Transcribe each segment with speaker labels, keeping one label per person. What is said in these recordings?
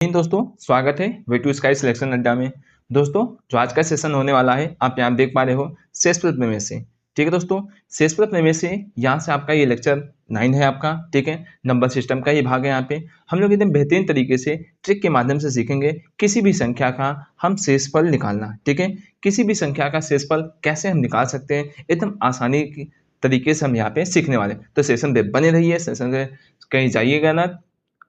Speaker 1: दोस्तों स्वागत है वे टू स्काई सिलेक्शन अड्डा में। दोस्तों जो आज का सेशन होने वाला है आप यहाँ देख पा रहे हो शेषफल प्रमेय से। ठीक है दोस्तों, शेषफल प्रमेय से यहाँ से आपका ये लेक्चर 9 है आपका। ठीक है, नंबर सिस्टम का ये भाग है। यहाँ पे हम लोग एकदम बेहतरीन तरीके से ट्रिक के माध्यम से सीखेंगे किसी भी संख्या का हम शेषफल निकालना। ठीक है, किसी भी संख्या का शेषफल कैसे हम निकाल सकते हैं एकदम आसानी तरीके से हम यहाँ पे सीखने वाले। तो सेशन पे बने रहिए, सेशन से कहीं जाइएगा ना,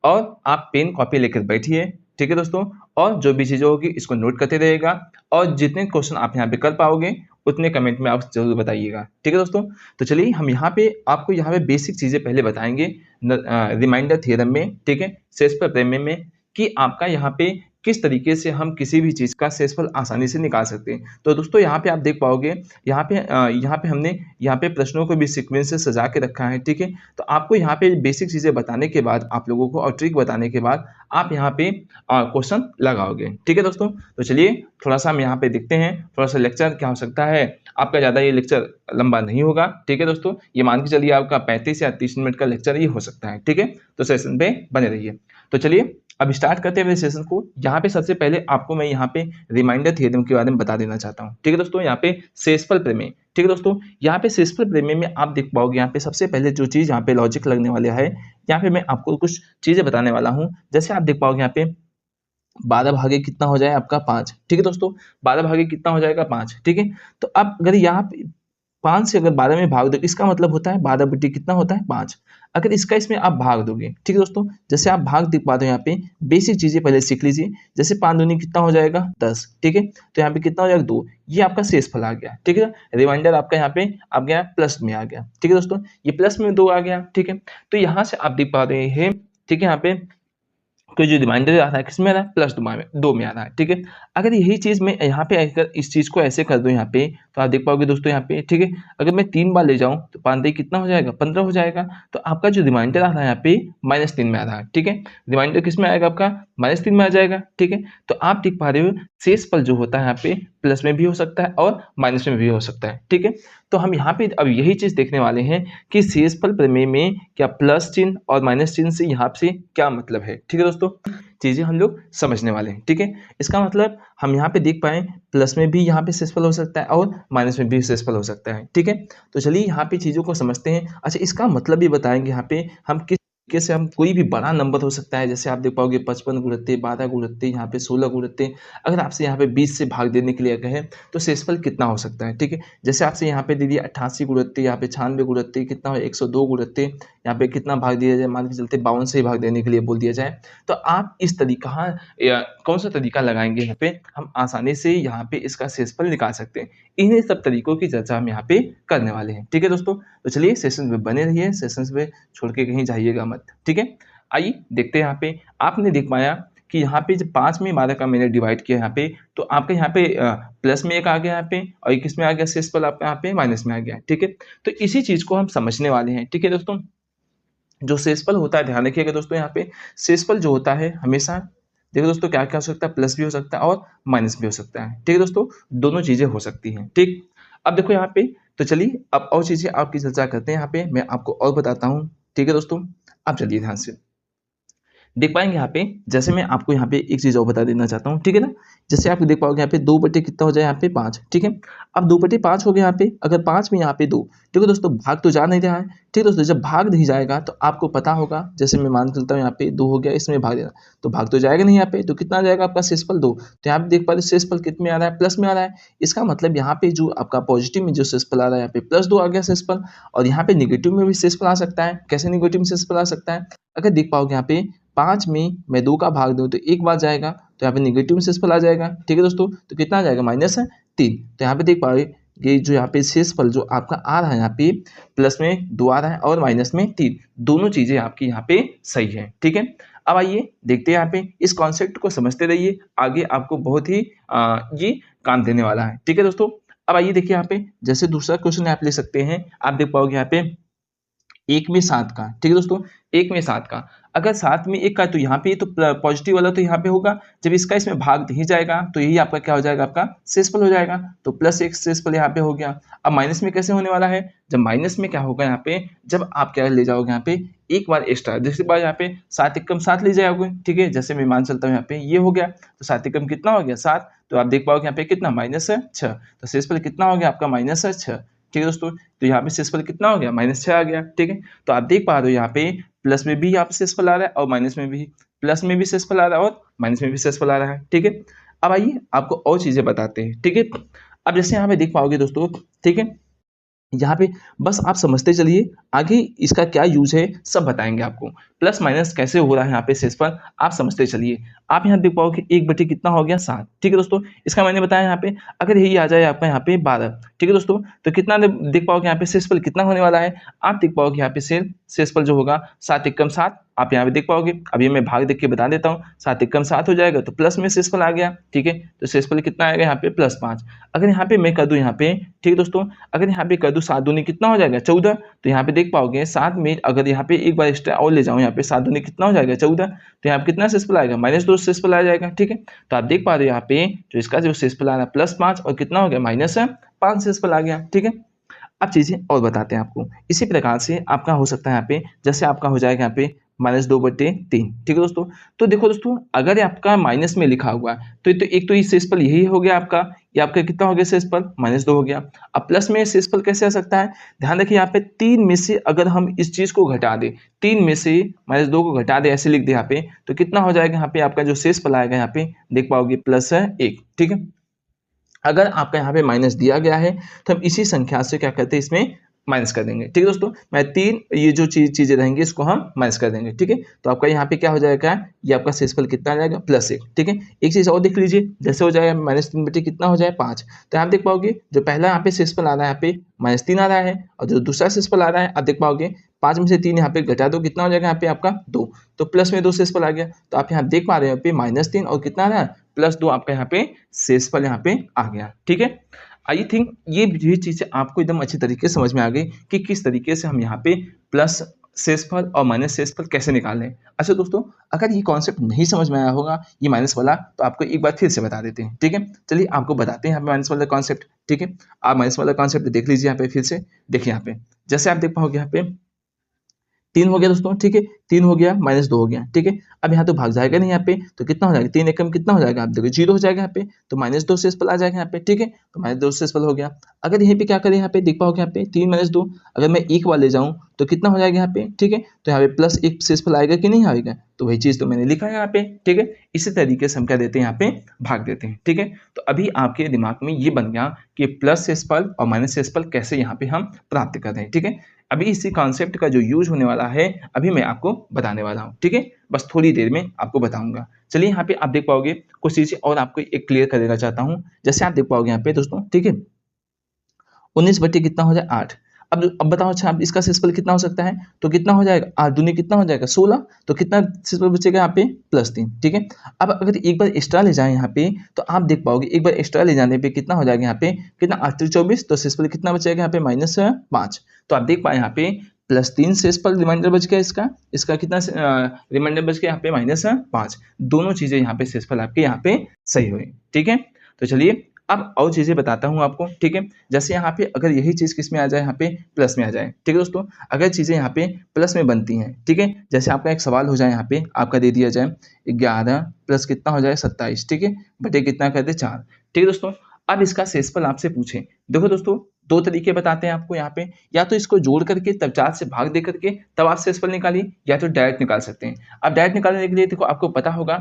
Speaker 1: और आप पेन कॉपी लेकर बैठिए। ठीक है दोस्तों, और जो भी चीज़ें होगी इसको नोट करते रहिएगा, और जितने क्वेश्चन आप यहाँ पे कर पाओगे उतने कमेंट में आप जरूर बताइएगा। ठीक है दोस्तों, तो चलिए हम यहाँ पे आपको यहाँ पे बेसिक चीज़ें पहले बताएंगे रिमाइंडर थ्योरम में। ठीक है, शेषफल प्रमेय में कि आपका यहाँ पे किस तरीके से हम किसी भी चीज़ का शेषफल आसानी से निकाल सकते हैं। तो दोस्तों यहाँ पे आप देख पाओगे यहाँ पे हमने यहाँ पे प्रश्नों को भी सीक्वेंस से सजा के रखा है। ठीक है, तो आपको यहाँ पे बेसिक चीज़ें बताने के बाद आप लोगों को और ट्रिक बताने के बाद आप यहाँ पे क्वेश्चन लगाओगे। ठीक है दोस्तों, तो चलिए थोड़ा सा हम यहाँ पे देखते हैं थोड़ा सा लेक्चर क्या हो सकता है आपका। ज़्यादा ये लेक्चर लंबा नहीं होगा। ठीक है दोस्तों, ये मान के चलिए आपका 35 या 30 मिनट का लेक्चर ये हो सकता है। ठीक है, तो सेशन पे बने रहिए। तो चलिए अब स्टार्ट करते हुए सेशन को। यहाँ पे सबसे पहले आपको मैं यहाँ पे रिमाइंडर थ्योरम के बारे में बता देना चाहता हूँ। ठीक है दोस्तों, यहाँ पे शेषफल प्रमेय। ठीक है दोस्तों, यहाँ पे शेषफल प्रमेय में आप देख पाओगे यहाँ पे सबसे पहले जो चीज़ यहाँ पे लॉजिक लगने वाले है, यहाँ पे मैं आपको कुछ चीज़ें बताने वाला हूँ। जैसे आप देख पाओगे यहाँ पे 12 भागे कितना हो जाए आपका 5। ठीक है दोस्तों, 12 भागे कितना हो जाएगा 5। ठीक है, तो अब अगर यहाँ पे 5 से अगर 12 में भाग दो, इसका मतलब होता है 12 बटे कितना होता है 5। अगर इसका इसमें आप भाग दोगे, ठीक है दोस्तों, जैसे आप भाग देख पाते हो यहाँ पे बेसिक चीजें पहले सीख लीजिए। जैसे 5 दूनी कितना हो जाएगा 10। ठीक है, तो यहाँ पे कितना हो जाएगा 2। ये आपका शेषफल आ गया। ठीक है, रिमाइंडर आपका यहाँ पे आ गया प्लस में आ गया। ठीक है दोस्तों, ये प्लस में 2 आ गया। ठीक है, तो यहाँ से आप देख पा रहे हैं, ठीक है, यहाँ पे कोई जो रिमाइंडर आ रहा है किसमें आ रहा है प्लस 2 में आ रहा है। ठीक है, अगर यही चीज मैं यहाँ पे अगर इस चीज को ऐसे कर दूं यहाँ पे, तो आप देख पाओगे दोस्तों यहाँ पे, ठीक है, अगर मैं 3 बार ले जाऊं तो 5 कितना हो जाएगा 15 हो जाएगा। तो आपका जो रिमाइंडर आ रहा है यहाँ पे -3 में आ रहा है। ठीक है, रिमाइंडर किस में आएगा आपका -3 में आ जाएगा। ठीक है, तो आप देख पा रहे हो शेषफल जो होता है यहाँ पे प्लस में भी हो सकता है और माइनस में भी हो सकता है। ठीक है, तो हम यहाँ पे अब यही चीज देखने वाले हैं कि शेषफल प्रमेय में क्या प्लस चिन्ह और माइनस चिन्ह से यहाँ से क्या मतलब है। ठीक है दोस्तों, चीजें हम लोग समझने वाले हैं। ठीक है, इसका मतलब हम यहाँ पे देख पाए प्लस में भी यहाँ पे शेषफल हो सकता है और माइनस में भी शेषफल हो सकता है। ठीक है, तो चलिए यहाँ पे चीजों को समझते हैं। अच्छा, इसका मतलब भी बताएंगे यहाँ पे हम किस तरीके से हम कोई भी बड़ा नंबर हो सकता है। जैसे आप देख पाओगे 55 गुणित 12 गुणित यहाँ पे 16 गुणित, अगर आपसे यहाँ पे 20 से भाग देने के लिए कहें तो शेषफल कितना हो सकता है। ठीक है, जैसे आपसे यहाँ पे दे दिया 88 गुणित, यहाँ पे 96 गुणित कितना हो 102 गुणित, यहाँ पे कितना भाग दिया जाए, मान के चलते 52 से ही भाग देने के लिए बोल दिया जाए, तो आप इस तरीका कौन सा तरीका लगाएंगे यहाँ पे हम आसानी से यहाँ पे इसका शेषफल निकाल सकते हैं। इन्हीं सब तरीकों की चर्चा हम यहाँ पे करने वाले हैं। ठीक है दोस्तों, तो चलिए सेशन में बने रहिए, सेशन में छोड़ के कहीं जाइएगा मत। ठीक है, आइए देखते हैं। यहाँ पे आपने देख पाया कि यहाँ पे जब 5 में 12 का मैंने डिवाइड किया यहाँ पे, तो आपके यहाँ पे प्लस में 1 आ गया यहाँ पे, और किस में आ गया शेषफल आपका यहाँ पे माइनस में आ गया। ठीक है, तो इसी चीज को हम समझने वाले हैं। ठीक है दोस्तों, जो शेषफल होता है ध्यान रखिएगा दोस्तों, यहाँ पे शेषफल जो होता है हमेशा देखो दोस्तों क्या क्या हो सकता है, प्लस भी हो सकता है और माइनस भी हो सकता है। ठीक है दोस्तों, दोनों चीजें हो सकती हैं। ठीक, अब देखो यहाँ पे, तो चलिए अब और चीजें आपकी चर्चा करते हैं। यहाँ पे मैं आपको और बताता हूँ। ठीक है दोस्तों, अब चलिए ध्यान से देख पाएंगे यहाँ पे, जैसे मैं आपको यहाँ पे एक चीज और बता देना चाहता हूँ। ठीक है ना, जैसे आप देख पाओगे यहाँ पे 2 बटे कितना हो जाए यहाँ पे 5। ठीक है, अब 2 बटे 5 हो गया यहाँ पे, अगर 5 में यहाँ पे 2, ठीक है दोस्तों, भाग तो जा नहीं रहा है। ठीक है दोस्तों, जब भाग नहीं जाएगा तो आपको पता होगा, जैसे मैं मान चलता हूँ यहाँ पे 2 हो गया, इसमें भाग देना तो भाग तो जाएगा नहीं यहाँ पे, तो कितना आ जाएगा आपका शेषफल 2। तो यहाँ पे देख पा रहे शेषफल कितने में आ रहा है प्लस में आ रहा है। इसका मतलब यहाँ पे जो आपका पॉजिटिव में जो शेषफल आ रहा है यहाँ पे +2 आ गया शेषफल, और यहाँ पे निगेटिव में भी शेषफल आ सकता है। कैसे निगेटिव में शेषफल आ सकता है, अगर देख पाओगे यहाँ पे 5 में मैं 2 का भाग दूं तो 1 बार जाएगा, तो यहाँ पे निगेटिव में शेषफल आ जाएगा। ठीक है दोस्तों, तो कितना आ जाएगा -3। तो यहाँ पे देख पा रहे ये जो यहाँ पे शेषफल जो आपका आ रहा है यहाँ पे प्लस में 2 आ रहा है और माइनस में 3, दोनों चीजें आपकी यहाँ पे सही है। ठीक है, अब आइए देखते हैं यहाँ पे इस कॉन्सेप्ट को समझते रहिए, आगे आपको बहुत ही ये काम देने वाला है। ठीक है दोस्तों, अब आइए देखिए यहाँ पे, जैसे दूसरा क्वेश्चन आप ले सकते हैं। आप देख पाओगे यहाँ पे 1 में 7 का, ठीक है दोस्तों, 1 में 7 का, अगर 7 में 1 का तो यहाँ पे तो पॉजिटिव वाला तो यहाँ पे होगा, जब इसका इसमें भाग नहीं जाएगा तो यही आपका क्या हो जाएगा, आपका शेषफल हो जाएगा। तो +1 शेषफल यहाँ पे हो गया। अब माइनस में कैसे होने वाला है, जब माइनस में क्या होगा यहाँ पे, जब आप क्या ले जाओगे यहाँ पे एक बार एक्स्ट्रा, जैसे बार यहाँ पे 7 एकम 7 ले जाओगे, ठीक है, जैसे मैं मान चलता हूँ यहाँ पे ये हो गया, तो 7 एकम कितना हो गया 7, तो आप देख पाओगे यहाँ पे कितना -6, तो शेषफल कितना हो गया आपका -6, ठीक है दोस्तों। तो यहाँ पे शेषफल कितना हो गया -6 आ गया, ठीक है। तो आप देख पा रहे हो यहाँ पे प्लस में भी यहाँ पे शेषफल आ रहा है और माइनस में भी, प्लस में भी शेषफल आ रहा है और माइनस में भी शेषफल आ रहा है, ठीक है। अब आइए आपको और चीजें बताते हैं, ठीक है। अब जैसे यहाँ पे देख पाओगे दोस्तों, ठीक है, यहाँ पे बस आप समझते चलिए, आगे इसका क्या यूज है सब बताएंगे आपको। प्लस माइनस कैसे हो रहा है यहाँ पे शेषफल आप समझते चलिए। आप यहाँ देख पाओगे 1/, कितना हो गया 7, ठीक है दोस्तों। इसका मैंने बताया यहाँ पे अगर यही आ जाए आपका यहाँ पे 12, ठीक है दोस्तों, तो कितना देख पाओगे यहाँ पे शेषफल कितना होने वाला है। आप देख पाओगे यहाँ पे शेषफल जो होगा 7 एकम 7, आप यहाँ पे देख पाओगे। अभी मैं भाग देख के बता देता हूँ, 7 एकम 7 हो जाएगा तो प्लस में शेषफल आ गया, ठीक है। तो शेषफल कितना आएगा यहाँ पे +5। अगर यहाँ पे मैं कर दूं यहाँ पे, ठीक है दोस्तों, अगर यहाँ पे कर दूं 7 दूनी कितना हो जाएगा 14, तो यहाँ पे देख पाओगे 7 में अगर यहाँ पे एक बार एक्स्ट्रा और ले जाऊँ, यहाँ पे 7 दूनी कितना हो जाएगा 14, तो यहाँ पे कितना शेषफल आएगा -2 शेषफल आ जाएगा, ठीक है। तो आप देख पा रहे हो यहाँ पे जो इसका जो शेषफल आ रहा है +5 और कितना हो गया -5 शेषफल आ गया, ठीक है। अब चीजें और बताते हैं आपको। इसी प्रकार से आपका हो सकता है यहाँ पे, जैसे आपका हो जाएगा यहाँ पे -2/3, ठीक है दोस्तों। तो देखो दोस्तों, अगर आपका माइनस में लिखा हुआ है तो एक तो ये शेषफल यही हो गया आपका, ये आपका कितना हो गया शेषफल -2 हो गया। अब प्लस में शेषफल कैसे आ सकता है, ध्यान रखिए यहाँ पे 3 में से अगर हम इस चीज को घटा दें, 3 में से -2 को घटा दें, ऐसे लिख दे यहाँ पे, तो कितना हो जाएगा यहाँ पे आपका जो शेषफल आएगा यहाँ पे देख पाओगे +1, ठीक है। अगर आपका यहाँ पे माइनस दिया गया है तो हम इसी संख्या से क्या करते हैं इसमें माइनस कर देंगे, ठीक है दोस्तों। मैं 3 ये जो चीजें रहेंगी इसको हम माइनस कर देंगे, ठीक है। तो आपका यहाँ पे क्या हो जाएगा, ये आपका शेषफल कितना आ जाएगा +1, ठीक है। एक चीज और देख लीजिए, जैसे हो जाएगा -3/, कितना हो जाए 5, तो आप देख पाओगे जो पहला यहाँ पे शेषफल आ रहा है यहाँ पे -3 आ रहा है और जो दूसरा शेषफल आ रहा है आप देख पाओगे 5 में से 3 यहाँ पे घटा दो, कितना हो जाएगा यहाँ पे आपका 2, तो प्लस में 2 शेषफल आ गया। तो आप यहाँ देख पा रहे हो यहाँ पे -3 और कितना आ रहा है +2 आपका यहाँ पे शेषफल यहाँ पे आ गया, ठीक है। आई थिंक ये भी चीजें आपको एकदम अच्छी तरीके से समझ में आ गई कि किस तरीके से हम यहाँ पे प्लस शेषफल और माइनस शेषफल कैसे निकालें। अच्छा दोस्तों, अगर ये कॉन्सेप्ट नहीं समझ में आया होगा ये माइनस वाला, तो आपको एक बार फिर से बता देते हैं, ठीक है। चलिए आपको बताते हैं यहाँ पे माइनस वाला कॉन्सेप्ट, ठीक है। आप माइनस वाला कॉन्सेप्ट देख लीजिए यहाँ पे फिर से, देखिए यहाँ पे जैसे आप देख पाओगे यहाँ पे 3 हो गया दोस्तों, ठीक है, 3 हो गया -2 हो गया, ठीक है। अब यहाँ तो भाग जाएगा नहीं यहाँ पे, तो कितना हो जाएगा 3 एकम कितना हो जाएगा आप देखो 0 हो जाएगा यहाँ पे, तो -2 शेषफल आ जाएगा यहाँ पे, ठीक है। तो -2 शेषफल हो गया। अगर यहीं पे क्या करें यहाँ पे देख पाओगे यहाँ पे 3 - 2, अगर मैं एक बार ले जाऊँ तो कितना हो जाएगा यहाँ पे, ठीक है। तो यहाँ पे +1 शेषफल आएगा कि नहीं आएगा, तो वही चीज तो मैंने लिखा है यहाँ पे, ठीक है। इसी तरीके से हम क्या देते हैं यहाँ पे भाग देते हैं, ठीक है। तो अभी आपके दिमाग में ये बन गया कि प्लस शेषफल और माइनस शेषफल कैसे यहाँ पे हम प्राप्त कर रहे हैं, ठीक है। अभी इसी कॉन्सेप्ट का जो यूज होने वाला है अभी मैं आपको बताने वाला हूँ, ठीक है। बस थोड़ी देर में आपको बताऊंगा। चलिए यहाँ पे आप देख पाओगे कुछ चीजें और आपको एक क्लियर कर देना चाहता हूँ। जैसे आप देख पाओगे यहाँ पे दोस्तों, ठीक है, 19/, कितना हो जाए 8। अब बताओ, अच्छा अब इसका शेषफल कितना हो सकता है, तो कितना हो जाएगा 8 दूनी कितना हो जाएगा 16, तो कितना शेषफल बचेगा यहाँ पे +3, ठीक है। अब अगर एक बार एक्स्ट्रा ले जाए यहाँ पे, तो आप देख पाओगे एक बार एक्स्ट्रा ले जाने पे कितना हो जाएगा यहाँ पे, कितना 8 - 24, तो शेषफल कितना बचेगा यहाँ पे -5। तो आप देख पाए यहाँ पे +3 शेषफल रिमाइंडर बच गया, इसका कितना रिमाइंडर बच गया यहाँ पे -5। दोनों चीजें यहाँ पे शेषफल आपके यहाँ पे सही हुई, ठीक है। तो चलिए अब और चीजें बताता हूँ आपको, ठीक है। जैसे यहाँ पे अगर यही चीज किस में आ जाए, यहाँ पे प्लस में आ जाए, ठीक है दोस्तों। अगर चीजें यहाँ पे प्लस में बनती हैं, ठीक है, जैसे आपका एक सवाल हो जाए यहाँ पे आपका दे दिया जाए 11 प्लस कितना हो जाए 27, ठीक है, बटे कितना कर दे 4, ठीक है दोस्तों। अब इसका शेषफल आपसे पूछे, देखो दोस्तों 2 तरीके बताते हैं आपको यहाँ पे, या तो इसको जोड़ करके तब 4 से भाग दे करके तब आप शेषफल निकालिए, या तो डायरेक्ट निकाल सकते हैं। अब डायरेक्ट निकालने के लिए देखो आपको पता होगा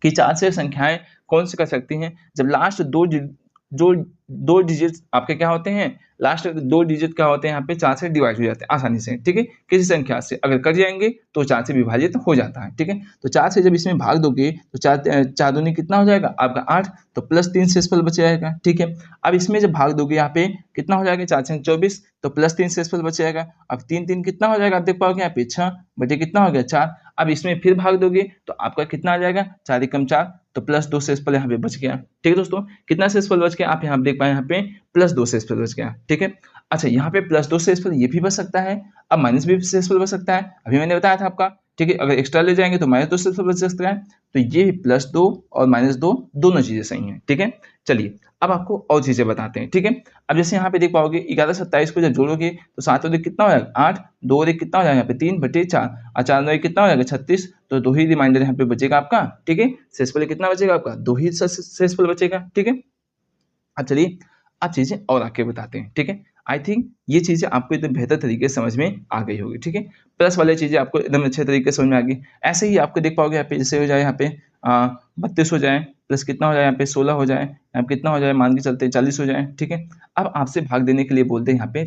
Speaker 1: कि 4 से संख्याएं कौन सी कर सकती हैं, जब लास्ट दो डिजिट आपके क्या होते हैं, लास्ट 2 डिजिट क्या होते हैं यहाँ पे 4 से डिवाइड हो जाते हैं आसानी से, ठीक है। किसी संख्या से अगर कट जाएंगे तो 4 से विभाजित हो जाता है, ठीक है। तो 4 से जब इसमें भाग दोगे तो 4 दूनी कितना हो जाएगा आपका 8, तो +3 शेषफल बच जाएगा, ठीक है। अब इसमें जब भाग दोगे यहाँ पे कितना हो जाएगा 4 - 24, तो +3 शेषफल बच जाएगा। अब 3 कितना हो जाएगा आप देख पाओगे यहाँ पे 6 बटे कितना हो गया 4। अब इसमें फिर भाग दोगे तो आपका कितना आ जाएगा 4 एकम 4, तो +2 शेषफल यहाँ पे बच गया, ठीक है दोस्तों। कितना शेषफल बच गया आप यहाँ देख पाए, यहाँ पे +2 शेषफल बच गया, ठीक है। अच्छा यहाँ पे +2 शेषफल ये भी बच सकता है, अब माइनस भी शेषफल बच सकता है, अभी मैंने बताया था आपका, ठीक है। अगर एक्स्ट्रा ले जाएंगे तो -2 शेषफल बच सकता है, तो ये +2 और -2 दोनों चीजें सही हैं, ठीक है। चलिए अब आपको और चीजें बताते हैं, ठीक है। अब जैसे यहाँ पे देख पाओगे 11 27 को जब जोड़ोगे तो 7 और 1 कितना हो जाएगा 8, 2 और 1 कितना हो जाएगा यहाँ पे 3/4 और 4 और 1 कितना हो जाएगा 36, तो 2 ही रिमाइंडर यहाँ पे बचेगा आपका, ठीक है। शेषफल कितना बचेगा आपका 2 ही शेषफल बचेगा, ठीक है। अब चलिए अब चीजें और आके बताते हैं, ठीक है। आई थिंक ये चीजें आपको एकदम बेहतर तरीके से समझ में आ गई होगी, ठीक है। प्लस वाली चीजें आपको एकदम अच्छे तरीके से समझ में आ गई। ऐसे ही आपको देख पाओगे यहाँ पे जैसे हो जाए यहाँ पे 32 हो जाए प्लस कितना हो जाए यहाँ पे 16 हो जाए, यहाँ पे कितना हो जाए मान के चलते 40 हो जाए, ठीक है। अब आपसे भाग देने के लिए बोलते हैं यहाँ पे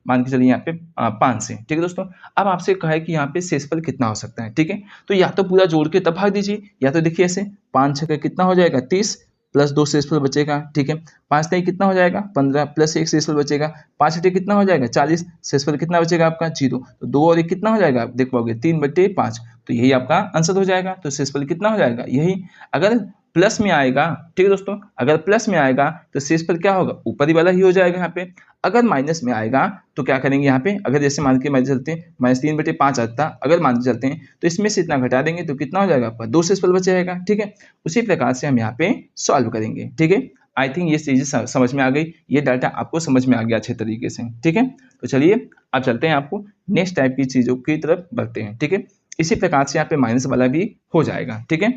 Speaker 1: मान के चलिए यहाँ पे 5 से, ठीक है दोस्तों। अब आपसे कहा है कि यहाँ पे शेषफल कितना हो सकता है, ठीक है। तो या तो पूरा जोड़ के तब भाग दीजिए, या तो देखिए ऐसे 5 6 का कितना हो जाएगा 30 प्लस 2 शेषफल बचेगा, ठीक है। 5 3 कितना हो जाएगा 15 प्लस 1 शेषफल बचेगा, 5 8 कितना हो जाएगा 40, शेषफल कितना बचेगा आपका 0, तो 2 और 1 कितना हो जाएगा आप देख पाओगे 3/5, तो यही आपका आंसर हो जाएगा। तो शेषफल कितना हो जाएगा यही। अगर प्लस में आएगा, ठीक है दोस्तों, अगर प्लस में आएगा तो शेषफल क्या होगा ऊपर ही वाला ही हो जाएगा यहाँ पे। अगर माइनस में आएगा तो क्या करेंगे यहाँ पे, अगर जैसे मान के चलते हैं -3/5 आता, अगर मान के चलते हैं तो इसमें से इतना घटा देंगे तो कितना हो जाएगा आपका 2 शेषफल बच जाएगा, ठीक है। उसी प्रकार से हम यहाँ पे सॉल्व करेंगे, ठीक है। आई थिंक ये चीजें समझ में आ गई, ये डाटा आपको समझ में आ गया अच्छे तरीके से, ठीक है। तो चलिए अब चलते हैं आपको नेक्स्ट टाइप की चीजों की तरफ बढ़ते हैं, ठीक है। इसी प्रकार से यहाँ पे माइनस वाला भी हो जाएगा, ठीक है।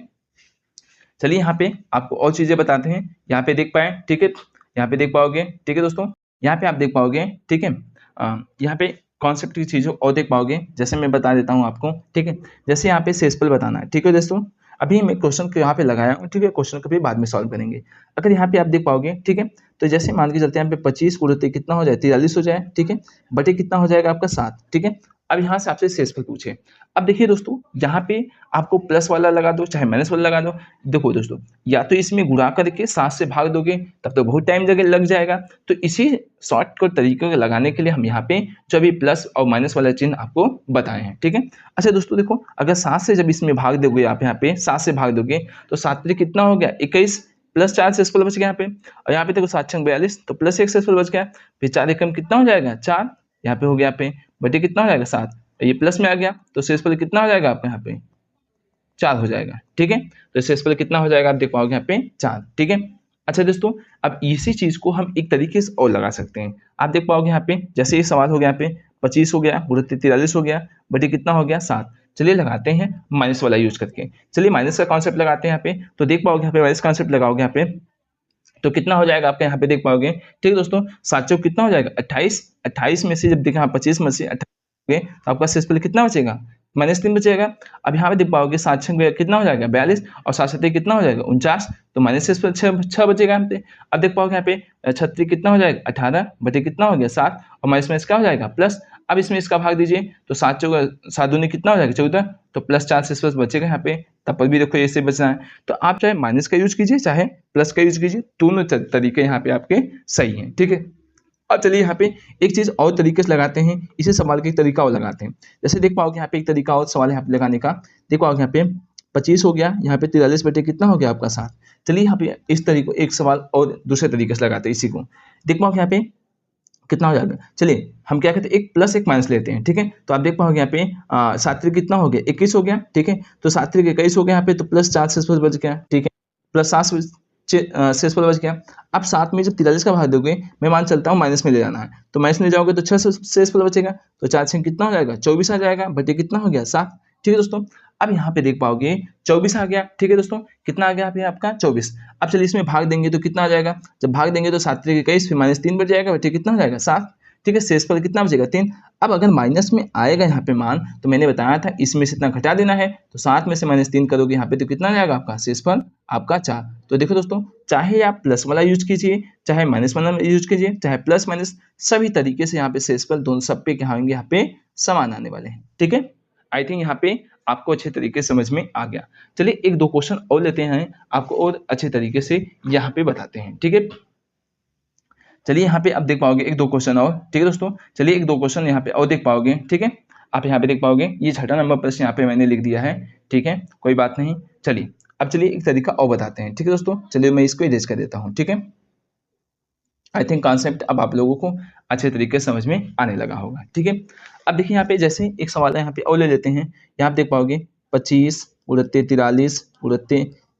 Speaker 1: चलिए यहाँ पे आपको और चीजें बताते हैं, यहाँ पे देख पाए, ठीक है। यहाँ पे देख पाओगे, ठीक है दोस्तों, यहाँ पे आप देख पाओगे, ठीक है। यहाँ पे कॉन्सेप्ट की चीजों और देख पाओगे, जैसे मैं बता देता हूँ आपको, ठीक है। जैसे यहाँ पे शेषफल बताना है, ठीक है दोस्तों। अभी मैं क्वेश्चन को यहाँ पे लगाया हूँ, ठीक है। क्वेश्चन को भी बाद में सॉल्व करेंगे। अगर यहाँ पे आप देख पाओगे, ठीक है, तो जैसे मान के चलते हैं यहाँ पे 25 गुणित कितना हो जाए 43 हो जाए, ठीक है, बटे कितना हो जाएगा आपका 7, ठीक है। अब यहाँ से आपसे शेषफल पूछे। अब देखिए दोस्तों, यहाँ पे आपको प्लस वाला लगा दो चाहे माइनस वाला लगा दो। देखो दोस्तों, या तो इसमें गुणा करके 7 से भाग दोगे तब तो बहुत टाइम लग जाएगा। तो इसी शॉर्टकट तरीके को लगाने के लिए हम यहाँ पे जो अभी प्लस और माइनस वाला चिन्ह आपको बताए हैं, ठीक है। अच्छा दोस्तों देखो, अगर 7 से जब इसमें भाग दोगे आप यहाँ पे 7 से भाग दोगे तो 7 कितना हो गया 21 प्लस 4 शेषफल बच गया यहाँ पे। और यहाँ पे देखो 7 6 42 तो प्लस 1 शेषफल बच गया, फिर 4 एकम कितना हो जाएगा 4, यहाँ पे हो गया यहाँ पे बटे कितना हो जाएगा 7, ये प्लस में आ गया तो शेषफल कितना हो जाएगा आपका यहाँ पे 4 हो जाएगा, ठीक है। तो शेषफल कितना हो जाएगा आप देख पाओगे यहाँ पे 4, ठीक है। अच्छा दोस्तों, अब इसी चीज को हम एक तरीके से और लगा सकते हैं। आप देख पाओगे यहाँ पे जैसे ये सवाल हो गया, यहाँ पे 25 हो गया गुणित 43 हो गया बटे कितना हो गया 7। चलिए लगाते हैं माइनस वाला यूज करके। चलिए माइनस का कॉन्सेप्ट लगाते हैं यहाँ पे, तो देख पाओगे यहाँ पे माइनस कॉन्सेप्ट लगाओगे यहाँ पे तो कितना हो जाएगा आपका यहाँ पे देख पाओगे, ठीक है दोस्तों। 7 चौक कितना हो जाएगा 28, 28 में से जब देखा 25 में से 28 तो आपका शेषफल कितना बचेगा -3 बचेगा। अब यहाँ पे देख पाओगे 7 6 कितना हो जाएगा 42 और 7 7 कितना हो जाएगा 49, तो माइनस शेषफल 6 बचेगा यहाँ पे। अब देख पाओगे यहाँ पे 36 कितना हो जाएगा 18 बटे कितना हो गया 7 और माइनस में इसका हो जाएगा प्लस। अब इसमें इसका भाग दीजिए तो 7 दूनी कितना हो जाएगा 14, तो प्लस 4 शेषफल बचेगा यहाँ पे। तब पर भी देखो ऐसे बचना है, तो आप चाहे माइनस का यूज कीजिए चाहे प्लस का यूज कीजिए, दोनों तरीके यहाँ पे आपके सही हैं, ठीक है। अब चलिए यहाँ पे एक चीज और तरीके से लगाते हैं, इसी सवाल का एक तरीका और लगाते हैं। जैसे देख पाओगे यहाँ पे एक तरीका और सवाल यहाँ पे लगाने का, देख पाओगे यहाँ पे 25 हो गया, यहाँ पे 43 बटे कितना हो गया आपका 7। चलिए यहाँ पे इस तरीके एक सवाल और दूसरे तरीके से लगाते हैं इसी को। देख पाओगे यहाँ पे कितना हो जाएगा, चलिए हम क्या कहते हैं एक प्लस एक माइनस लेते हैं, ठीक है। तो आप देख पाओगे यहाँ पे 7 कितना हो गया 21 हो गया, ठीक है। तो 7 21 हो गया यहाँ पे, तो प्लस 4 शेषफल बच गया, ठीक है, प्लस 7 शेषफल बच गया। अब 7 में जब 43 का भाग दोगे, मैं मान चलता हूँ माइनस में ले जाना है, तो माइनस में ले जाओगे तो 6 शेषफल बचेगा, तो 4 6 कितना हो जाएगा 24 आ जाएगा बटे कितना हो गया 7, ठीक है दोस्तों। अब यहाँ पे देख पाओगे 24 आ गया, ठीक है दोस्तों, कितना आ गया यहाँ पे आपका 24। अब चलिए इसमें भाग देंगे तो कितना आ जाएगा, जब भाग देंगे तो 7 21 फिर -3 बच जाएगा बटे कितना हो जाएगा 7, ठीक है। शेषफल कितना बचेगा 3। अब अगर माइनस में आएगा यहाँ पे मान, तो मैंने बताया था इसमें से इतना घटा देना है, तो 7 में से -3 करोगे यहाँ पे तो कितना जाएगा आपका शेषफल आपका 4। तो देखो दोस्तों, चाहे आप प्लस वाला यूज कीजिए चाहे माइनस वाला यूज कीजिए, चाहे प्लस माइनस, सभी तरीके से यहाँ पे शेषफल दोनों सब पे क्या होंगे यहाँ पे समान आने वाले हैं, ठीक है। आई थिंक यहाँ पे आपको अच्छे तरीके से समझ में आ गया। चलिए एक दो क्वेश्चन और लेते हैं, आपको और अच्छे तरीके से यहाँ पे बताते हैं, ठीक है। चलिए यहाँ पे आप देख पाओगे एक दो क्वेश्चन और, ठीक है दोस्तों। चलिए एक दो क्वेश्चन यहाँ पे और देख पाओगे, ठीक है। आप यहाँ पे देख पाओगे ये 6ठा नंबर प्रश्न यहाँ पे मैंने लिख दिया है, ठीक है, कोई बात नहीं। चलिए अब चलिए एक तरीका और बताते हैं, ठीक है दोस्तों। चलिए मैं इसको इरेज कर देता हूँ, ठीक है। आई थिंक कॉन्सेप्ट अब आप लोगों को अच्छे तरीके से समझ में आने लगा होगा, ठीक है। अब देखिए यहाँ पे जैसे एक सवाल है यहाँ पे और ले लेते हैं। यहाँ पे देख पाओगे 25 × 43 ×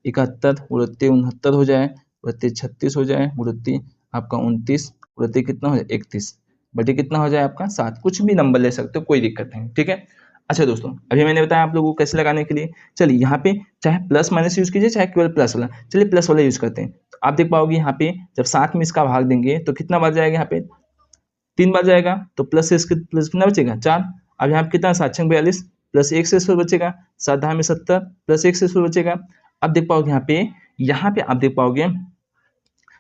Speaker 1: 71 × 69 हो जाए गुणित 36 हो जाए, गुणित आपका 29, गुणित कितना हो जाए 31, बटे कितना हो जाए आपका 7। कुछ भी नंबर ले सकते हो, कोई दिक्कत नहीं, ठीक है। अच्छा दोस्तों, अभी मैंने बताया आप लोगों को कैसे लगाने के लिए। चलिए यहाँ पे चाहे प्लस माइनस यूज कीजिए, चाहे केवल प्लस वाला, चलिए प्लस वाला यूज करते हैं। तो आप देख पाओगे यहाँ पे जब 7 में इसका भाग देंगे तो कितना बार जाएगा, यहाँ पे 3 बार जाएगा, तो प्लस से इसके प्लस कितना बचेगा 4। अब यहाँ पे कितना 7 6 42, प्लस 1 से 16 बचेगा, 7 10 में 70, प्लस 1 से 16 बचेगा। अब देख पाओगे यहाँ पे आप देख पाओगे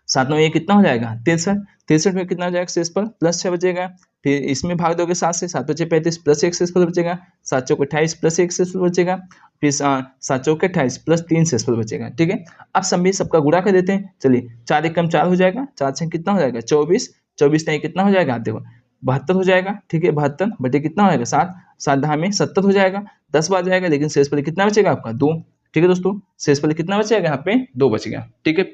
Speaker 1: 7 9 ये कितना हो जाएगा 63, 63 में कितना हो जाएगा शेषफल प्लस 6 बचेगा। फिर इसमें भाग दोगे 7 से, 7 बचे 35, प्लस 1 शेषफल बचेगा, 7 चौक 28 प्लस 1 शेषफल बचेगा, फिर 7 चौक 28 प्लस 3 शेषफल बचेगा, ठीक है। अब सभी सबका गुणा कर देते हैं। चलिए 4 एक कम 4 हो जाएगा, 4 से कितना हो जाएगा 24, 24 नहीं कितना हो जाएगा, आप देखो 72 हो जाएगा, ठीक है। 72 बटे कितना हो जाएगा 7, 7 10 में 70 हो जाएगा, 10 बार जाएगा, लेकिन शेषफल कितना बचेगा आपका 2, ठीक है दोस्तों। शेषफल कितना बचेगा यहाँ पे 2 बच गया, ठीक है।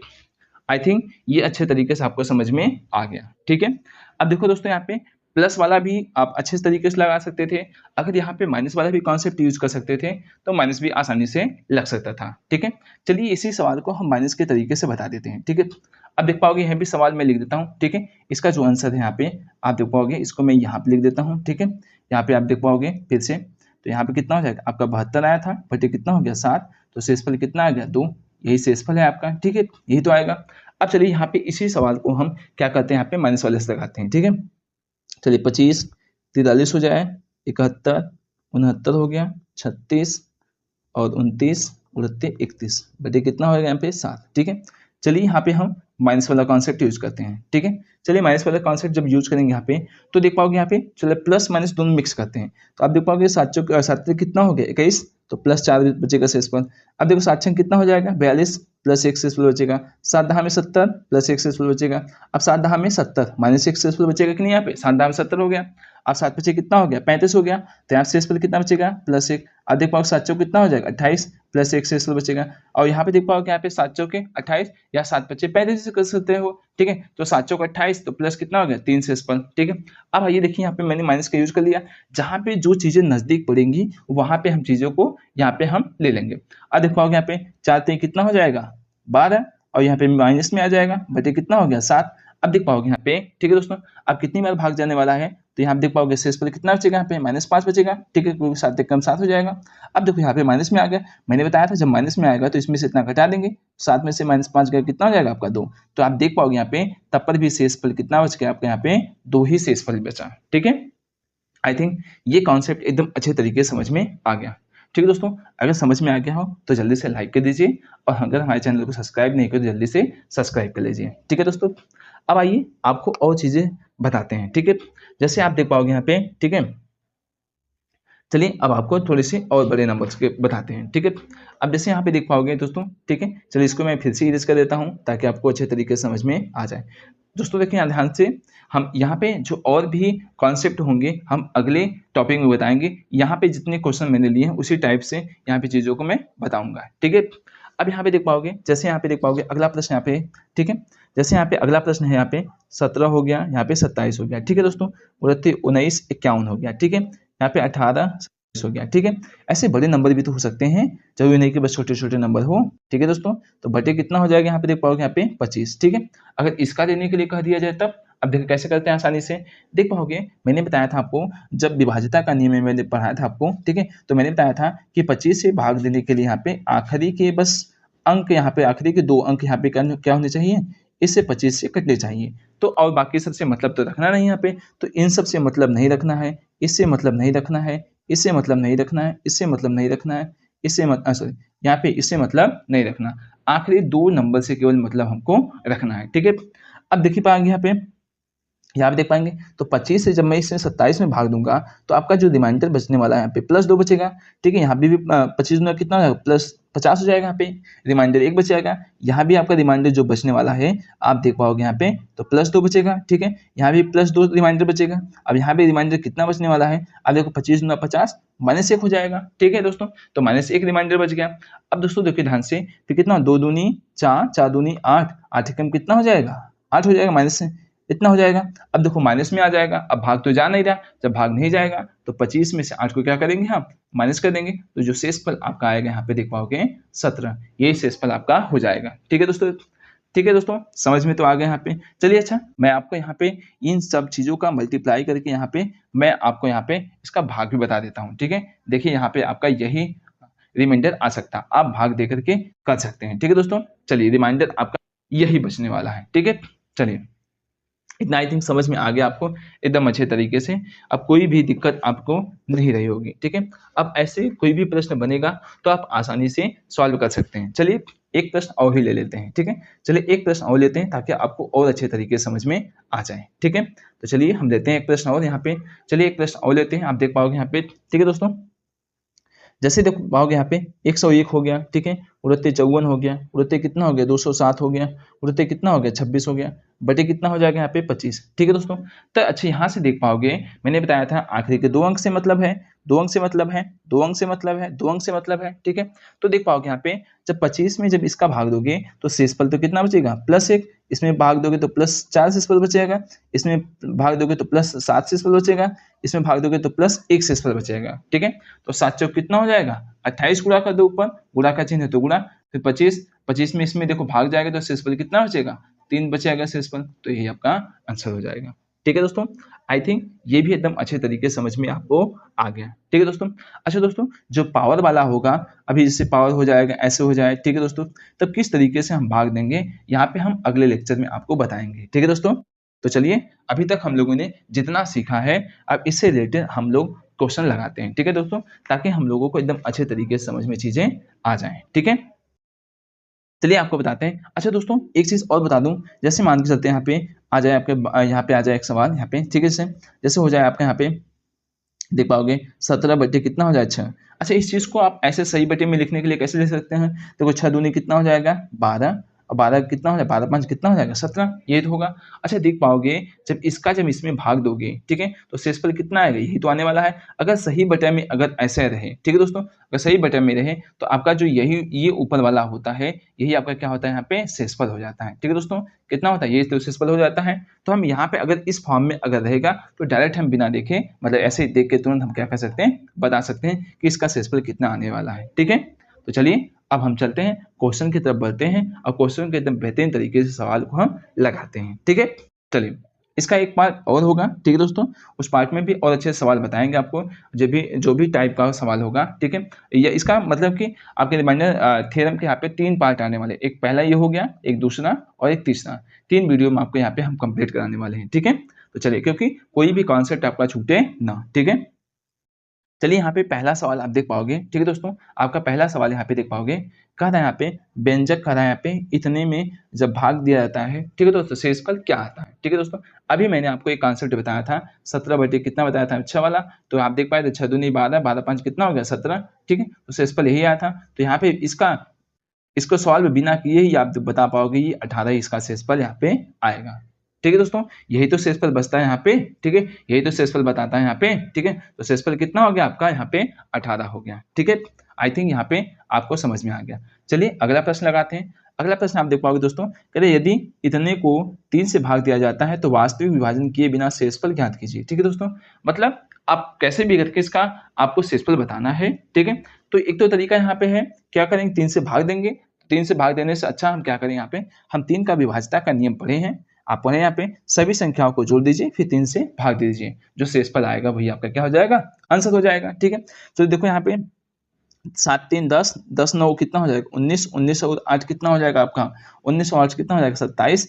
Speaker 1: आई थिंक ये अच्छे तरीके से आपको समझ में आ गया, ठीक है। अब देखो दोस्तों, यहाँ पे प्लस वाला भी आप अच्छे तरीके से लगा सकते थे। अगर यहाँ पे माइनस वाला भी कॉन्सेप्ट यूज कर सकते थे तो माइनस भी आसानी से लग सकता था, ठीक है। चलिए इसी सवाल को हम माइनस के तरीके से बता देते हैं, ठीक है। अब देख पाओगे यहाँ भी सवाल मैं लिख देता हूँ, ठीक है। इसका जो आंसर है यहाँ पे आप देख पाओगे, इसको मैं यहाँ पे लिख देता हूँ, ठीक है। यहाँ पे आप देख पाओगे फिर से, तो यहाँ पे कितना हो जाएगा आपका 72 आया था, बटे कितना हो गया 7, तो शेषफल कितना आ गया 2, यही शेषफल है आपका, ठीक है, यही तो आएगा। अब चलिए यहाँ पे इसी सवाल को हम क्या करते हैं, यहाँ पे माइनस वाले से लगाते हैं, ठीक है। चलिए 25 43 हो जाए, 71 69 हो गया, 36 और 29 उनतीस 31 बटे कितना होगा यहाँ पे 7, ठीक है। चलिए यहाँ पे हम माइनस वाला कॉन्सेप्ट यूज करते हैं, ठीक है। चलिए माइनस वाला कॉन्सेप्ट जब यूज करेंगे यहाँ पे तो देख पाओगे यहाँ पे, चलिए प्लस माइनस दोनों मिक्स करते हैं, तो आप देख पाओगे 7 कितना हो गया 21, तो प्लस 4 बचेगा शेषफल। अब देखो 7 कितना हो जाएगा 42, प्लस 1 शेषफल बचेगा, 7 10 में 70 प्लस 1 शेषफल बचेगा। अब 7 10 में 70 माइनस 1 शेषफल बचेगा कि नहीं, यहाँ पे 7 10 में 70 हो गया। अब 7 बचे कितना हो गया 35 हो गया, तो यहाँ शेषफल कितना बचेगा प्लस 1। अब देख पाओगे 7 चौक कितना हो जाएगा 28, प्लस 1 शेषफल बचेगा। और यहाँ पे देख पाओगे यहाँ पे 7 चौके 28 या 7 बचे 35 से कर सकते हो, ठीक है। तो 7 चौक 28 तो प्लस कितना हो गया 3 शेषफल, ठीक है। अब आइए देखिए यहाँ पे मैंने माइनस का यूज कर लिया, जहाँ पे जो चीजें नजदीक पड़ेंगी वहां पे हम चीजों को यहाँ पे हम ले लेंगे। अब देख पाओगे यहाँ पे 4 3 कितना हो जाएगा 12, और यहाँ पे माइनस में आ जाएगा, बटे कितना हो गया 7। अब देख पाओगे यहाँ पे, ठीक है दोस्तों, अब कितनी बार भाग जाने वाला है, तो यहाँ देख पाओगे शेषफल कितना बचेगा यहाँ पे -5 बचेगा, ठीक है, क्योंकि 7 कम 7 हो जाएगा। अब देखो यहाँ पे माइनस में आ गया, मैंने बताया था जब माइनस में आएगा तो इसमें से इतना घटा देंगे, 7 में से -5 गया कितना हो जाएगा आपका 2। तो आप देख पाओगे यहाँ पे तब पर भी शेषफल कितना बच गया आपका, यहाँ पे 2 ही शेषफल बचा, ठीक है। आई थिंक ये कॉन्सेप्ट एकदम अच्छे तरीके से समझ में आ गया, ठीक है दोस्तों। अगर समझ में आ गया हो तो जल्दी से लाइक कर दीजिए, और अगर हमारे चैनल को सब्सक्राइब नहीं किया तो जल्दी से सब्सक्राइब कर लीजिए, ठीक है दोस्तों। अब आइए आपको और चीजें बताते हैं, ठीक है। जैसे आप देख पाओगे यहाँ पे, ठीक है। चलिए अब आपको थोड़े से और बड़े नंबर्स के बताते हैं, ठीक है। अब जैसे यहाँ पे देख पाओगे दोस्तों, ठीक है। चलिए इसको मैं फिर से इरेज कर देता हूँ ताकि आपको अच्छे तरीके से समझ में आ जाए। दोस्तों देखिए यहाँ ध्यान से, हम यहाँ पे जो और भी कॉन्सेप्ट होंगे हम अगले टॉपिक में बताएंगे। यहाँ पे जितने क्वेश्चन मैंने लिए हैं उसी टाइप से यहाँ पे चीज़ों को मैं बताऊंगा, ठीक है। अब यहाँ पे देख पाओगे, जैसे यहाँ पे देख पाओगे अगला प्रश्न यहाँ पे, ठीक है। जैसे यहाँ पे अगला प्रश्न है, यहाँ पे 17 हो गया, यहाँ पे 27 हो गया, ठीक है दोस्तों। 29 51 हो गया, ठीक है। यहाँ पे 18 हो गया, ठीक है। ऐसे बड़े नंबर भी तो हो सकते हैं, जरूरी नहीं कि बस छोटे छोटे नंबर हो, ठीक है दोस्तों। तो बटे कितना हो जाएगा यहाँ पे देख पाओगे यहाँ पे 25, ठीक है। अगर इसका देने के लिए कह दिया जाए तब, अब देखो कैसे करते हैं आसानी से, देख पाओगे मैंने बताया था आपको, जब विभाज्यता का नियम मैंने पढ़ाया था आपको, ठीक है। तो मैंने बताया था कि 25 से भाग देने के लिए यहाँ पे आखिरी के बस अंक, यहाँ पे आखिरी के 2 अंक यहाँ पे क्या होने चाहिए, इससे 25 से कटने चाहिए। तो और बाकी सबसे मतलब तो रखना नहीं यहाँ पे, तो इन सब से मतलब नहीं रखना है, इससे मतलब नहीं रखना है, इससे मतलब नहीं रखना है, इससे मतलब नहीं रखना है, इससे सॉरी यहाँ पे इससे मतलब नहीं रखना, आखिरी 2 नंबर से केवल मतलब हमको रखना है, ठीक है। अब देखिए पाएंगे यहाँ पे देख पाएंगे, तो 25 से जब मैं इसे 27 में भाग दूंगा तो आपका जो रिमाइंडर बचने वाला है यहाँ पे +2 बचेगा, ठीक है। यहाँ भी 25 में कितना +50 हो जाएगा, यहाँ पे रिमाइंडर 1 बचेगा। यहाँ भी आपका रिमाइंडर जो बचने वाला है आप देख पाओगे यहाँ पे, तो +2 बचेगा, ठीक है। यहाँ भी +2 रिमाइंडर बचेगा। अब यहाँ पे रिमाइंडर कितना बचने वाला है, अब देखो 25 × 50 -1 हो जाएगा, ठीक है दोस्तों। तो -1 रिमाइंडर बच गया। अब दोस्तों देखिए ध्यान से, फिर कितना 2 दूनी 4, 4 दूनी 8, 8 एकम कितना हो जाएगा 8 हो जाएगा, माइनस से इतना हो जाएगा। अब देखो माइनस में आ जाएगा, अब भाग तो जा नहीं रहा, जब भाग नहीं जाएगा तो 25 में से 8 को क्या करेंगे हम माइनस कर देंगे, तो जो शेषफल आपका आएगा यहाँ पे देख पाओगे 17, ये शेषफल आपका हो जाएगा, ठीक है दोस्तों। ठीक है दोस्तों, समझ में तो आ गया यहाँ पे। चलिए अच्छा, मैं आपको यहाँ पे इन सब चीज़ों का मल्टीप्लाई करके यहाँ पे मैं आपको यहाँ पे इसका भाग भी बता देता हूँ। ठीक है, देखिए यहाँ पे आपका यही रिमाइंडर आ सकता है, आप भाग दे करके कर सकते हैं। ठीक है दोस्तों, चलिए रिमाइंडर आपका यही बचने वाला है। ठीक है, चलिए इतना आई थिंक समझ में आ गया आपको एकदम अच्छे तरीके से। अब कोई भी दिक्कत आपको नहीं रही होगी। ठीक है, अब ऐसे कोई भी प्रश्न बनेगा तो आप आसानी से सॉल्व कर सकते हैं। चलिए एक प्रश्न और ही ले लेते हैं। ठीक है, चलिए एक प्रश्न और लेते हैं ताकि आपको और अच्छे तरीके से समझ में आ जाए। ठीक है, तो चलिए हम लेते हैं एक प्रश्न और यहाँ पे। चलिए एक प्रश्न और लेते हैं, आप देख पाओगे यहाँ पे। ठीक है दोस्तों, जैसे देखो पाओगे यहाँ पे 101 हो गया। ठीक है, उड़ते 54 हो गया, उड़ते कितना हो गया 207 हो गया, उड़ते कितना हो गया 26 हो गया, बटे कितना हो जाएगा यहाँ पे 25। ठीक है दोस्तों, तो अच्छा यहाँ से देख पाओगे मैंने बताया था आखिरी के 2 अंक से मतलब है, 2 अंक से मतलब है, 2 अंक से मतलब है, 2 अंक से मतलब है। ठीक है, तो देख पाओगे यहाँ पे जब 25 में जब इसका भाग दोगे तो शेषफल तो कितना बचेगा +1, इसमें भाग दोगे तो +4 शेषफल बचेगा, इसमें भाग दोगे तो +7 शेषफल बचेगा, इसमें भाग दोगे तो +1 शेषफल बचेगा। ठीक है, तो 7 चौक कितना हो जाएगा 28, गुणा कर दो, ऊपर गुणा का चिन्ह है तो गुणा, फिर 25 में इसमें देखो भाग जाएगा तो शेषफल कितना बचेगा 3 बचेगा शेषफल, तो यही आपका आंसर हो जाएगा। ठीक है दोस्तों, आई थिंक ये भी एकदम अच्छे तरीके से समझ में आपको आ गया। ठीक है दोस्तों, अच्छा दोस्तों जो पावर वाला होगा, अभी जैसे पावर हो जाएगा ऐसे हो जाए। ठीक है दोस्तों, तब किस तरीके से हम भाग देंगे यहाँ पे हम अगले लेक्चर में आपको बताएंगे। ठीक है दोस्तों, तो चलिए अभी तक हम लोगों ने जितना सीखा है अब इससे रिलेटेड हम लोग क्वेश्चन लगाते हैं। ठीक है दोस्तों, ताकि हम लोगों को एकदम अच्छे तरीके से समझ में चीजें आ जाएं। ठीक है, चलिए आपको बताते हैं। अच्छा दोस्तों एक चीज और बता दूं, जैसे मान के चलते हैं यहाँ पे आ जाए आपके यहाँ पे आ जाए एक सवाल यहाँ पे। ठीक है, जैसे हो जाए आपका यहाँ पे देख पाओगे 17 बटे कितना हो जाए 6। अच्छा इस चीज को आप ऐसे सही बटे में लिखने के लिए कैसे लिख सकते हैं, देखो 6 दूनी कितना हो जाएगा 12, और 12 कितना हो जाएगा 12 5 कितना हो जाएगा 17, ये तो होगा। अच्छा देख पाओगे जब इसमें भाग दोगे, ठीक है, तो शेषफल कितना आएगा यही तो आने वाला है। अगर सही बटे में अगर ऐसे रहे, ठीक है दोस्तों, अगर सही बटे में रहे तो आपका जो यही ये ऊपर वाला होता है यही आपका क्या होता है यहाँ पे शेषफल हो जाता है। ठीक है दोस्तों, कितना होता है ये तो शेषफल हो जाता है। तो हम यहाँ पे अगर इस फॉर्म में अगर रहेगा तो डायरेक्ट हम बिना देखे मतलब ऐसे ही देख के तुरंत हम क्या कर सकते हैं बता सकते हैं कि इसका शेषफल कितना आने वाला है। ठीक है, तो चलिए अब हम चलते हैं क्वेश्चन की तरफ बढ़ते हैं और क्वेश्चन के एकदम बेहतरीन तरीके से सवाल को हम लगाते हैं। ठीक है, चलिए इसका एक पार्ट और होगा। ठीक है दोस्तों, उस पार्ट में भी और अच्छे सवाल बताएंगे आपको, जो भी टाइप का सवाल होगा। ठीक है, या इसका मतलब कि आपके रिमाइंडर थ्योरम के यहाँ पे 3 पार्ट आने वाले, एक पहला ये हो गया, एक दूसरा और एक तीसरा, 3 वीडियो में आपको यहाँ पे हम कंप्लीट कराने वाले हैं। ठीक है, तो चलिए क्योंकि कोई भी कॉन्सेप्ट आपका छूटे ना। ठीक है, चलिए यहाँ पे पहला सवाल आप देख पाओगे। ठीक है दोस्तों, आपका पहला सवाल यहाँ पे देख पाओगे, कह रहा है यहाँ पे व्यंजक कह रहा है यहाँ पे इतने में जब भाग दिया जाता है, ठीक है दोस्तों, शेषफल क्या आता है। ठीक है दोस्तों, अभी मैंने आपको एक कॉन्सेप्ट बताया था 17 बटे कितना बताया था 6 वाला, तो आप देख पाए थे 6 दूनी 12, 12 5 कितना हो गया 17। ठीक है, तो शेषफल यही आया था। तो यहाँ पे इसको सॉल्व बिना किए ही आप बता पाओगे ये 18 इसका शेषफल यहाँ पे आएगा। ठीक है दोस्तों, यही तो शेषफल बचता है यहाँ पे। ठीक है, यही तो शेषफल बताता है यहाँ पे। ठीक है, तो शेषफल कितना हो गया आपका यहाँ पे 18 हो गया। ठीक है, आई थिंक यहाँ पे आपको समझ में आ गया। चलिए अगला प्रश्न लगाते हैं। अगला प्रश्न आप देख पाओगे दोस्तों, कह रहे यदि इतने को 3 से भाग दिया जाता है तो वास्तविक विभाजन किए बिना शेषफल ज्ञात कीजिए। ठीक है दोस्तों, मतलब आप कैसे भी करके इसका आपको शेषफल बताना है। ठीक है, तो एक तो तरीका यहाँ पे है, क्या करेंगे 3 से भाग देंगे। 3 से भाग देने से अच्छा हम क्या करें, यहाँ पे हम 3 का विभाज्यता का नियम पढ़े हैं, आप पढ़े यहाँ पे सभी संख्याओं को जोड़ दीजिए फिर 3 से भाग दीजिए, जो शेषफल आएगा वही आपका क्या हो जाएगा आंसर हो जाएगा। ठीक है, तो देखो यहाँ पे 7 3 10, 10 9 कितना हो जाएगा 19, 19 और 8 कितना हो जाएगा आपका 19 और 8 कितना हो जाएगा 27,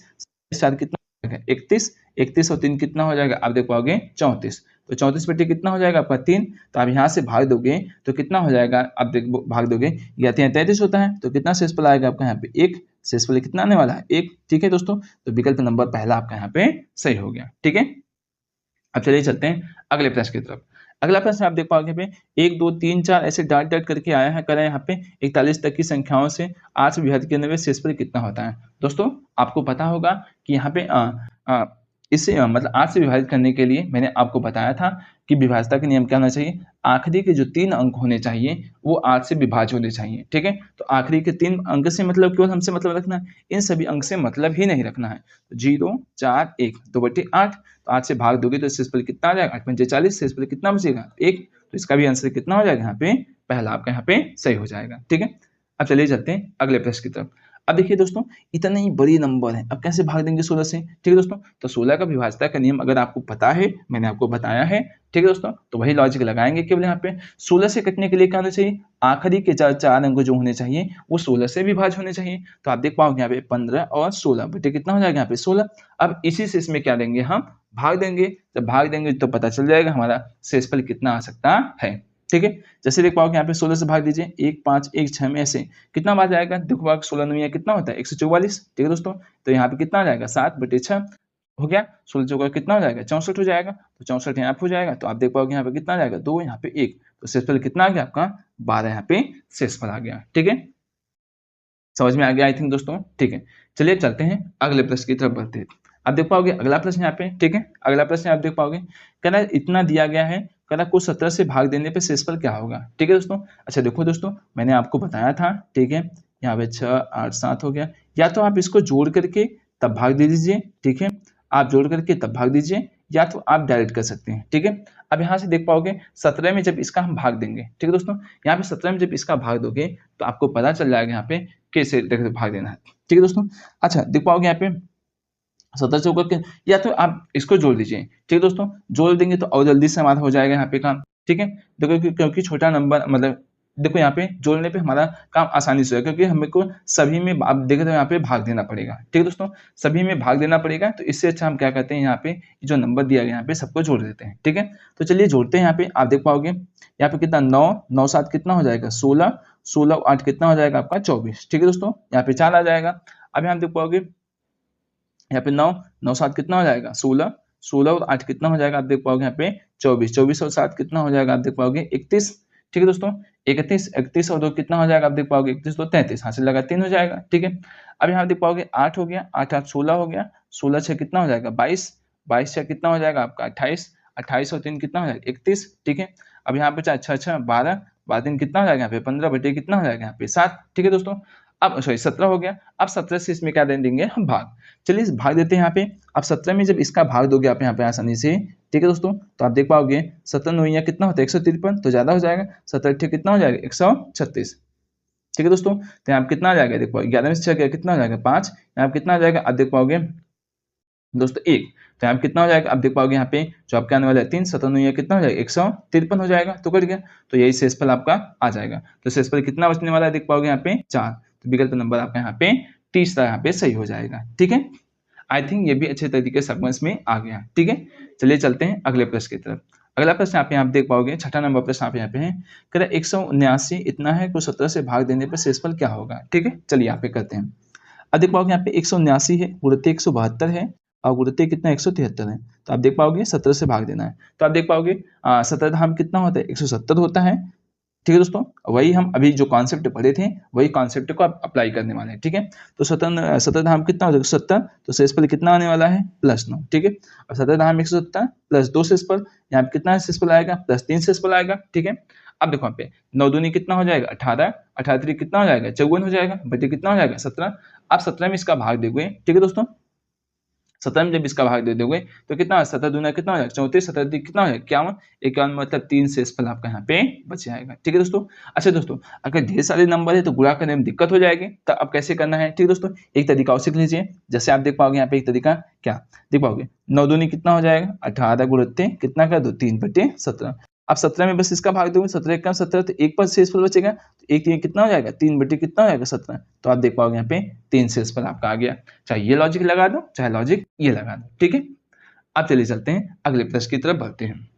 Speaker 1: 4 कितना हो जाएगा 31, 31 और 3 कितना हो जाएगा आप देख पाओगे 34, तो 34 बटे कितना हो जाएगा आपका 3, तो आप यहाँ से भाग दोगे तो कितना हो जाएगा आप देख भाग दोगे या 33 होता है तो कितना शेषफल आएगा आपका यहाँ पे 1, शेषफल कितना आने वाला है 1। ठीक है दोस्तों, तो विकल्प नंबर पहला आपका यहाँ पे सही हो गया। ठीक है, अब चलिए चलते हैं अगले प्रश्न की तरफ। अगला प्रश्न आप देख पाओगे पे 1 2 3 4 ऐसे डाट डाट करके आया है, करें यहाँ पे 41 तक की संख्याओं से 8 से विभाजित करने में शेषफल कितना होता है। दोस्तों आपको पता होगा कि यहाँ पे इसे मतलब 8 से विभाजित करने के लिए मैंने आपको बताया था कि विभाज्यता का नियम क्या होना चाहिए, आखिरी के जो 3 अंक होने चाहिए वो 8 से विभाज्य होने चाहिए। ठीक है, तो आखिरी के 3 अंक से मतलब केवल हमसे मतलब रखना है, इन सभी अंक से मतलब ही नहीं रखना है। तो 0 4 1 2/8, तो 8 से भाग दोगे तो शेषफल कितना आ जाएगा 8 पंजे 40, शेषफल कितना बचेगा 1, तो इसका भी आंसर कितना हो जाएगा यहाँ पे पहला आपका यहाँ पे सही हो जाएगा। ठीक है, अब चलिए चलते हैं अगले प्रश्न की तरफ। अब देखिए दोस्तों, इतना ही बड़ी नंबर है, अब कैसे भाग देंगे 16 से? ठीक है दोस्तों, तो 16 का विभाज्यता का नियम अगर आपको पता है, मैंने आपको बताया है, ठीक है दोस्तों, तो वही लॉजिक लगाएंगे केवल यहाँ पे। 16 से कटने के लिए क्या होना चाहिए? आखिरी के चार अंक जो होने चाहिए वो 16 से विभाज्य होने चाहिए। तो आप देख पाओगे यहाँ पे 15 और 16 बेटे कितना हो जाएगा यहाँ पे 16। अब इसी से इसमें क्या देंगे हम? भाग देंगे। जब भाग देंगे तो पता चल जाएगा हमारा शेषफल कितना आ सकता है। ठीक है, जैसे देख पाओगे यहाँ पे 16 से भाग दीजिए, 1 5 1 6 में ऐसे कितना बार जाएगा? देखो भाग 16 9 कितना होता है? 144। ठीक है दोस्तों, तो यहाँ पे कितना आ जाएगा? 7/6 हो गया। 16 चौका कितना हो जाएगा? 64 हो जाएगा। तो 64 यहाँ पे हो जाएगा, तो आप देख पाओगे यहाँ पे कितना आ जाएगा? 2, यहाँ पे 1, तो शेषफल कितना आ गया आपका? 12 यहाँ पे शेषफल आ गया। ठीक है, समझ में आ गया आई थिंक दोस्तों। ठीक है, चलिए चलते हैं अगले प्रश्न की तरफ बढ़ते हैं। आप देख पाओगे अगला प्रश्न यहाँ पे, ठीक है, अगला प्रश्न आप देख पाओगे, कह रहा है इतना दिया गया है, कह रहा कुल 17 से भाग देने पे शेषफल क्या होगा? ठीक है दोस्तों, अच्छा देखो दोस्तों, मैंने आपको बताया था, ठीक है, यहाँ पे 6 8 7 हो गया, या तो आप इसको जोड़ करके तब भाग दे दीजिए, ठीक है, आप जोड़ करके तब भाग दीजिए, या तो आप डायरेक्ट कर सकते हैं। ठीक है, अब यहाँ से देख पाओगे 17 में जब इसका हम भाग देंगे, ठीक है दोस्तों, यहाँ पे 17 में जब इसका भाग दोगे तो आपको पता चल जाएगा यहाँ पे कैसे भाग देना है। ठीक है दोस्तों, अच्छा देख पाओगे यहाँ पे 17 से होकर के, या तो आप इसको जोड़ दीजिए। ठीक है दोस्तों, जोड़ देंगे तो और जल्दी से हमारा हो जाएगा यहाँ पे काम। ठीक है, देखो क्योंकि छोटा नंबर मतलब देखो यहाँ पे जोड़ने पे हमारा काम आसानी से होगा, क्योंकि हमें को सभी में आप देखे तो यहाँ पे भाग देना पड़ेगा। ठीक है दोस्तों, सभी में भाग देना पड़ेगा, तो इससे अच्छा हम क्या करते हैं, यहाँ पे जो नंबर दिया गया यहाँ पे सबको जोड़ देते हैं। ठीक है, तो चलिए जोड़ते हैं। यहाँ पे आप देख पाओगे यहाँ पे कितना 9 9 7 कितना हो जाएगा 16, 16 8 कितना हो जाएगा आपका 24। ठीक है दोस्तों, यहाँ पे 4 आ जाएगा। अब यहाँ देख पाओगे यहाँ पे 9 9 7 कितना हो जाएगा 16, 16 और 8 कितना हो जाएगा आप देख पाओगे यहाँ पे 24, 24 और 7 कितना हो जाएगा आप देख पाओगे 31। ठीक है दोस्तों, 31 31 और 2 कितना हो जाएगा आप देख पाओगे 31 2 33, हासिल लगा 3 हो जाएगा। ठीक है, अब यहाँ देख पाओगे 8 हो गया, 8 8 16 हो गया, 16 6 कितना हो जाएगा 22, 22 6 कितना हो जाएगा आपका 28, 28 और 3 कितना हो जाएगा 31। ठीक है, अब यहाँ पे 4 6 6 12, 12 3 कितना हो जाएगा यहाँ पे 15 बटे कितना हो जाएगा यहाँ पे 7। ठीक है दोस्तों, अब सॉरी 17 हो गया। अब 17 से इसमें क्या दे देंगे हम भाग। चलिए इस भाग देते हैं यहाँ पे। अब 17 में जब इसका भाग दोगे आप यहाँ पे आसानी से, ठीक है दोस्तों, तो आप देख पाओगे 17 9 कितना होता है 153, तो ज्यादा हो जाएगा, 17 8 कितना हो जाएगा 136। ठीक है दोस्तों, तो यहाँ पे कितना आ जाएगा देख पाओगे 11 में से 6 कितना हो जाएगा 5, यहाँ पे कितना आ जाएगा आप देख पाओगे दोस्तों 1, तो यहाँ पे कितना हो जाएगा आप देख पाओगे यहाँ पे जो आपके आने वाला है 3 17 9 कितना हो जाएगा 153 हो जाएगा, तो कट गया, तो यही शेषफल आपका आ जाएगा। तो शेषफल कितना बचने वाला है देख पाओगे यहाँ पे 4, तो विकल्प नंबर आपका यहाँ पे तीसरा यहाँ पे सही हो जाएगा। ठीक है, आई थिंक ये भी अच्छे तरीके से समझ में आ गया। ठीक है, चलिए चलते हैं अगले प्रश्न की तरफ। अगला प्रश्न आप यहाँ देख पाओगे, छठा नंबर प्रश्न आप यहाँ पे है, कह रहा 179 इतना है को 17 से भाग देने पर शेषफल क्या होगा। ठीक है, चलिए यहाँ पे करते हैं। अब देख पाओगे यहाँ पे 179 है, गुणित 172 है, और गुणित कितना 173 है, तो आप देख पाओगे 17 से भाग देना है, तो आप देख पाओगे 17 धाम कितना होता है 170 होता है। ठीक है दोस्तों, वही हम अभी जो कॉन्सेप्ट पढ़े थे वही कॉन्सेप्ट को आप अप्लाई करने वाले हैं। ठीक है, तो 17 धाम कितना हो जाएगा 70, तो शेषफल कितना आने वाला है +9। ठीक है, और 17 धाम 170 +2 शेषफल, यहाँ पे कितना शेषफल आएगा +3 शेषफल आएगा। ठीक है, अब देखो यहाँ पे 9 दूनी कितना हो जाएगा 18, 18 3 कितना हो जाएगा 54 हो जाएगा, बटे कितना हो जाएगा 17। आप 17 में इसका भाग दोगे, ठीक है दोस्तों, 17 में जब इसका भाग दे दोगे तो कितना 17 दूना कितना हो जाएगा 34, 17 कितना हो जाएगा 51, 51 मतलब 3 शेषफल आपका यहाँ पे बच जाएगा। ठीक है दोस्तों, अच्छा दोस्तों अगर ढेर सारे नंबर है तो गुणा करने में दिक्कत हो जाएगी, तो अब कैसे करना है। ठीक है दोस्तों, एक तरीका और सीख लीजिए, जैसे आप देख पाओगे यहाँ पे एक तरीका क्या देख पाओगे 9 दूनी कितना हो जाएगा 18 गुणित कितना कर दो 3/17। अब 17 में बस इसका भाग दोगे, 17 1 17, तो एक पर शेषफल बचेगा, तो एक 3 कितना हो जाएगा 3 बटे कितना हो जाएगा 17, तो आप देख पाओगे यहाँ पे 3 शेषफल आपका आ गया। चाहे ये लॉजिक लगा दो चाहे लॉजिक ये लगा दो। ठीक है, अब चलिए चलते हैं अगले प्रश्न की तरफ बढ़ते हैं।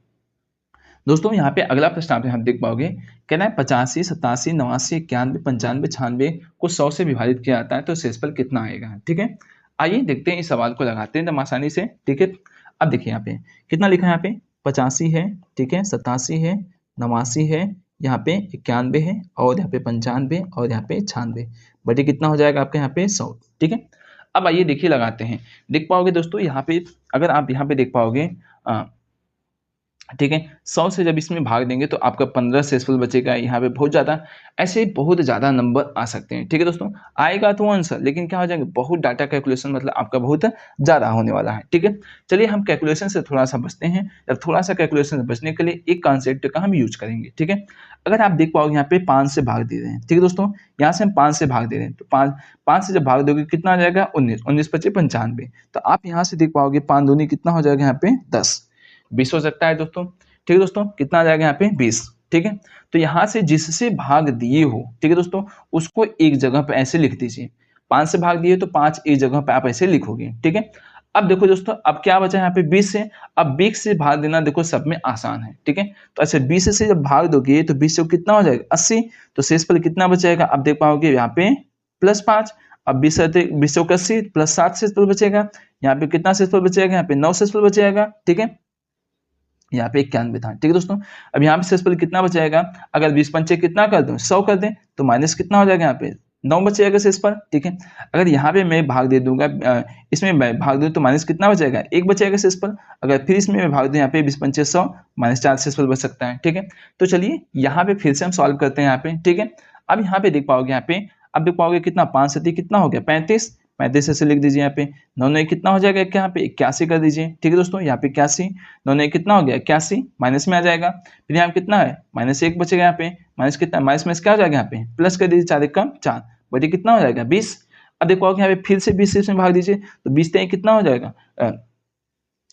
Speaker 1: दोस्तों यहाँ पे अगला प्रश्न आप यहाँ देख पाओगे, कहना है 85 87 89 91 95 96 को 100 से विभाजित किया जाता है तो शेषफल कितना आएगा। ठीक है, आइए देखते हैं इस सवाल को लगाते हैं एकदम आसानी से। ठीक है, अब देखिए यहाँ पे कितना लिखा है, यहाँ पे 85 है, ठीक है, 87 है, 89 है, यहाँ पे 91 है, और यहाँ पे 95 और यहाँ पे 96, बटे कितना हो जाएगा आपके यहाँ पे 100। ठीक है, अब आइए देखिए लगाते हैं। देख पाओगे दोस्तों यहाँ पे अगर आप यहाँ पे देख पाओगे ठीक है। 100 से जब इसमें भाग देंगे तो आपका 15 शेषफल बचेगा, यहाँ पे बहुत ज़्यादा, ऐसे बहुत ज़्यादा नंबर आ सकते हैं। ठीक है दोस्तों, आएगा तो आंसर, लेकिन क्या हो जाएगा, बहुत डाटा कैलकुलेशन मतलब आपका बहुत ज़्यादा होने वाला है। ठीक है, चलिए हम कैलकुलेशन से थोड़ा सा बचते हैं। जब थोड़ा सा कैलकुलेशन से बचने के लिए एक कॉन्सेप्ट का हम यूज करेंगे। ठीक है, अगर आप देख पाओगे यहाँ पे 5 से भाग दे रहे हैं। ठीक है दोस्तों, यहाँ से हम 5 से भाग दे रहे हैं, तो 5 से जब भाग दोगे कितना आ जाएगा, 19, 19 पचे 95। तो आप यहाँ से देख पाओगे 5 दूनी कितना हो जाएगा, यहाँ पे 10, 20 हो सकता है दोस्तों। ठीक है दोस्तों, कितना आ जाएगा यहाँ पे 20। ठीक है, तो यहाँ से जिससे भाग दिए हो, ठीक है दोस्तों, उसको एक जगह पे ऐसे लिख दीजिए। 5 से भाग दिए तो 5 एक जगह पे आप ऐसे लिखोगे। ठीक है, अब देखो दोस्तों, अब क्या बचा यहाँ पे 20 से। अब 20 से भाग देना देखो सब में आसान है। ठीक है, तो ऐसे 20 से जब भाग दोगे तो 20 से कितना हो जाएगा, 80। तो शेषफल कितना बचेगा, अब देख पाओगे यहाँ पे +5। अब 20 से 80 +7 शेषफल बचेगा। यहाँ पे कितना शेषफल बचेगा, यहाँ पे 9 शेषफल बचेगा। ठीक है, यहाँ पे 91 था। ठीक है दोस्तों, अब यहाँ पे शेषफल कितना बचाएगा, अगर 20 पंचे कितना कर दूं, 100 कर दें, तो माइनस कितना हो जाएगा, यहाँ पे 9 बचेगा शेषफल। ठीक है, अगर यहाँ पे मैं भाग दे दूंगा, इसमें मैं भाग दूं तो माइनस कितना बचेगा, 1 बचेगा शेषफल। अगर फिर इसमें मैं भाग दूं, यहाँ पे 20 पंचे 100, -4 शेषफल बच सकता है। ठीक है, तो चलिए यहाँ पे फिर से हम सॉल्व करते हैं यहाँ पे। ठीक है, अब यहाँ पे देख पाओगे, यहाँ पे अब देख पाओगे कितना, 5 से कितना हो गया, 35, 35 ऐसे लिख दीजिए। यहाँ पे 9 9 कितना हो जाएगा, यहाँ पे 81 कर दीजिए। ठीक है दोस्तों, यहाँ पे 81, 9 9 कितना हो गया, 81, माइनस में आ जाएगा। फिर यहाँ पे कितना है, -1 बचेगा। यहाँ पे माइनस कितना, माइनस में क्या हो जाएगा, यहाँ पे प्लस कर दीजिए, 4 1 4, बटे कितना हो जाएगा, 20। अब देखो यहाँ पे फिर से 20 से इसमें भाग दीजिए, तो 20 कितना हो जाएगा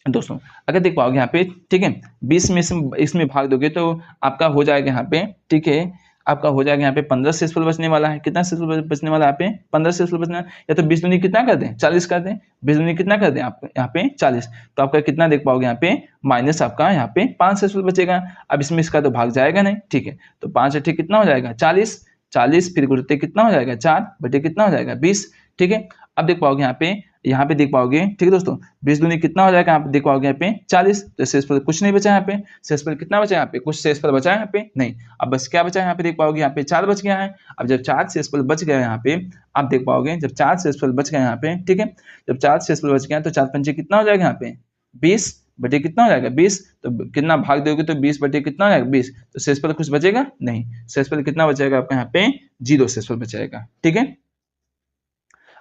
Speaker 1: दोस्तों, अगर देख पाओगे यहाँ पे। ठीक है, 20 में इसमें भाग दोगे तो आपका हो जाएगा यहाँ पे। ठीक है, आपका हो जाएगा यहाँ पे 15 शेषफल बचने वाला है। कितना शेषफल बचने वाला है यहाँ पे, 15 शेषफल बचना है। या तो 20 दूनी कितना कर दें, 40 कर दें, 20 दूनी कितना कर दें आप यहाँ पे 40। तो आपका कितना देख पाओगे यहाँ पे, माइनस आपका यहाँ पे 5 शेषफल बचेगा। अब इसमें इसका तो भाग जाएगा नहीं। ठीक है, तो 5 8 कितना हो जाएगा, 40, 40 फिर गुणते कितना हो जाएगा, 4 बटे कितना हो जाएगा, 20। ठीक है, अब देख पाओगे यहाँ पे देख पाओगे। ठीक है दोस्तों, 20 दूनी कितना हो जाएगा, आप देख पाओगे यहाँ पे 40। तो शेषफल कुछ नहीं बचा यहाँ पे, शेषफल कितना बचा यहाँ पे, कुछ शेषफल बचा है यहाँ पे नहीं। अब बस क्या बचा है यहाँ पे, देख पाओगे यहाँ पे 4 बच गया है। अब जब 4 शेषफल बच गया यहाँ पे, आप देख पाओगे जब 4 शेषफल बच गया यहाँ पे। ठीक है, जब 4 शेषफल बच गया तो 4 पंचे कितना हो जाएगा यहाँ पे, 20 बटे कितना हो जाएगा, 20। तो कितना भाग दोगे तो 20 बटे कितना हो जाएगा, 20। तो शेषफल कुछ बचेगा नहीं, शेषफल कितना बचेगा आपका यहाँ पे, 0 शेषफल बचेगा। ठीक है,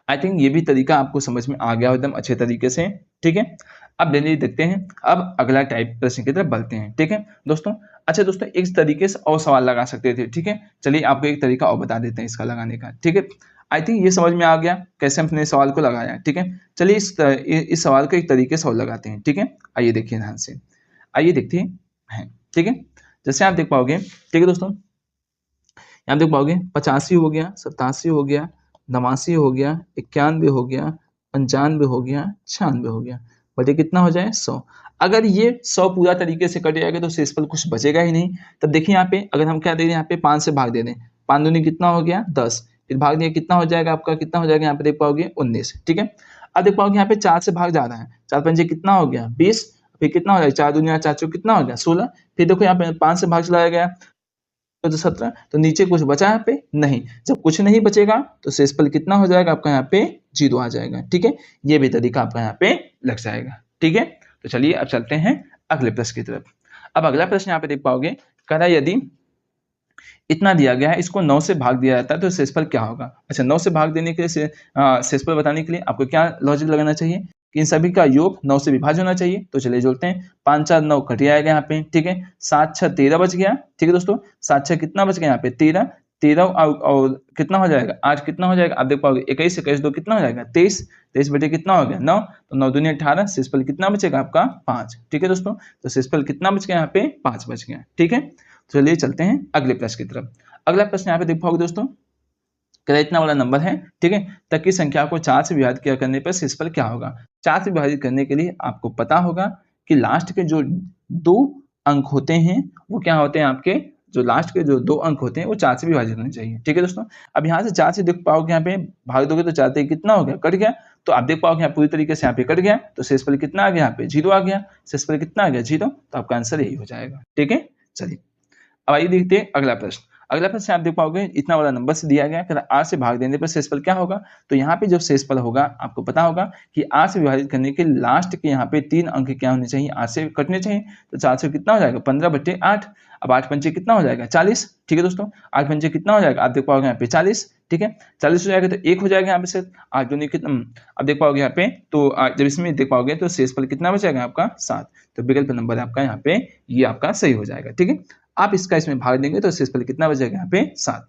Speaker 1: आई थिंक ये भी तरीका आपको समझ में आ गया एकदम अच्छे तरीके से। ठीक है, अब डेली देखते हैं, अब अगला टाइप प्रश्न की तरफ बढ़ते हैं। ठीक है दोस्तों, अच्छा दोस्तों, एक तरीके से और सवाल लगा सकते थे। ठीक है, चलिए आपको एक तरीका और बता देते हैं इसका लगाने का। ठीक है, आई थिंक ये समझ में आ गया कैसे हमने सवाल को लगाया। ठीक है, चलिए इस सवाल को एक तरीके से और लगाते हैं। ठीक है, आइए देखिए ध्यान से, आइए देखते हैं। ठीक है, जैसे आप देख पाओगे। ठीक है दोस्तों, यहाँ देख पाओगे 85 हो गया, 87 हो गया, 89 हो गया, 91 हो गया, 95 हो गया, 96 हो गया, बटे कितना हो जाए, 100। अगर ये 100 पूरा तरीके से कट जाएगा तो शेषफल कुछ बचेगा ही नहीं। तब देखिए यहाँ पे अगर हम क्या दे रहे हैं, यहाँ पे 5 से भाग दे दें, 5 दूनी कितना हो गया, 10, फिर भाग दिया कितना हो जाएगा आपका, कितना हो जाएगा यहाँ पे देख पाओगे 19। ठीक है, अब देख पाओगे यहाँ पे 4 से भाग जा रहा है, 4 पंजे कितना हो गया, 20, फिर कितना हो जाएगा, 4 दूनी 4 चौक कितना हो गया, 16। फिर देखो यहाँ पे 5 से भाग चलाया गया तो 17, तो नीचे कुछ बचा यहाँ पे नहीं। जब कुछ नहीं बचेगा तो शेषफल कितना हो जाएगा आपका यहाँ पे, 0 आ जाएगा। ठीक है, ये भी तरीका आपका यहाँ पे लग जाएगा। ठीक है, तो चलिए अब चलते हैं अगले प्रश्न की तरफ। अब अगला प्रश्न यहाँ पे देख पाओगे, कह रहा है यदि इतना दिया गया है, इसको 9 से भाग दिया जाता है तो शेषफल क्या होगा। अच्छा, 9 से भाग देने के लिए शेषफल बताने के लिए आपको क्या लॉजिक लगाना चाहिए कि इन सभी का योग 9 से विभाज्य होना चाहिए। तो चलिए जोड़ते हैं, 5 4 9 कट आएगा यहाँ पे। ठीक है, 7 6 13 बच गया। ठीक है दोस्तों, 7 6 कितना बच गया यहाँ पे, 13, 13 और कितना हो जाएगा, 8 कितना हो जाएगा, आप देख पाओगे 21 21 2 कितना हो जाएगा, 23, 23 बटे कितना हो गया, 9, तो 9 दूनी 18, शेषफल कितना बचेगा आपका 5। ठीक है दोस्तों, तो शेषफल कितना बच गया यहाँ पे, 5 बच गया। ठीक है, तो चलिए चलते हैं अगले प्रश्न की तरफ। अगला प्रश्न यहाँ पे देख पाओगे दोस्तों, क्या इतना वाला नंबर है। ठीक है, तक की संख्या को 4 से विभाजित किया करने पर शेषफल क्या होगा। 4 से विभाजित करने के लिए आपको पता होगा कि लास्ट के जो 2 अंक होते हैं वो क्या होते हैं, आपके जो लास्ट के जो 2 अंक होते हैं वो 4 से विभाजित होने चाहिए। ठीक है दोस्तों, अब यहाँ से 4 से देख पाओगे, यहाँ पे भाग दोगे तो 4 से कितना हो गया, कट गया। तो आप देख पाओगे यहाँ पूरी तरीके से यहाँ पे कट गया, तो शेषफल कितना आ गया, यहाँ पे 0 आ गया। शेषफल कितना आ गया, 0, तो आपका आंसर यही हो जाएगा। ठीक है, चलिए अब आइए देखते हैं अगला प्रश्न। अगला प्रश्न आप देख पाओगे, इतना वाला नंबर से दिया गया है, 8 से भाग देने पर शेषफल क्या होगा। तो यहाँ पे जो शेषफल होगा आपको पता होगा कि 8 से विभाजित करने के लास्ट के यहाँ पे 3 अंक क्या होने चाहिए, 8 से कटने चाहिए। तो 4 से कितना हो जाएगा 15/8। अब 8 पंचे कितना हो जाएगा 40। ठीक है दोस्तों, 8 पंचे कितना हो जाएगा, आप देख पाओगे यहाँ पे 40। ठीक है, 40 हो जाएगा तो 1 हो जाएगा यहाँ पे से 8 दूनी कितना, अब देख पाओगे यहाँ पे तो जब इसमें देख पाओगे तो शेषफल कितना बचेगा आपका 7। तो विकल्प नंबर आपका यहाँ पे ये आपका सही हो जाएगा। ठीक है, आप इसका इसमें भाग देंगे तो शेषफल कितना बचेगा यहाँ पे 7।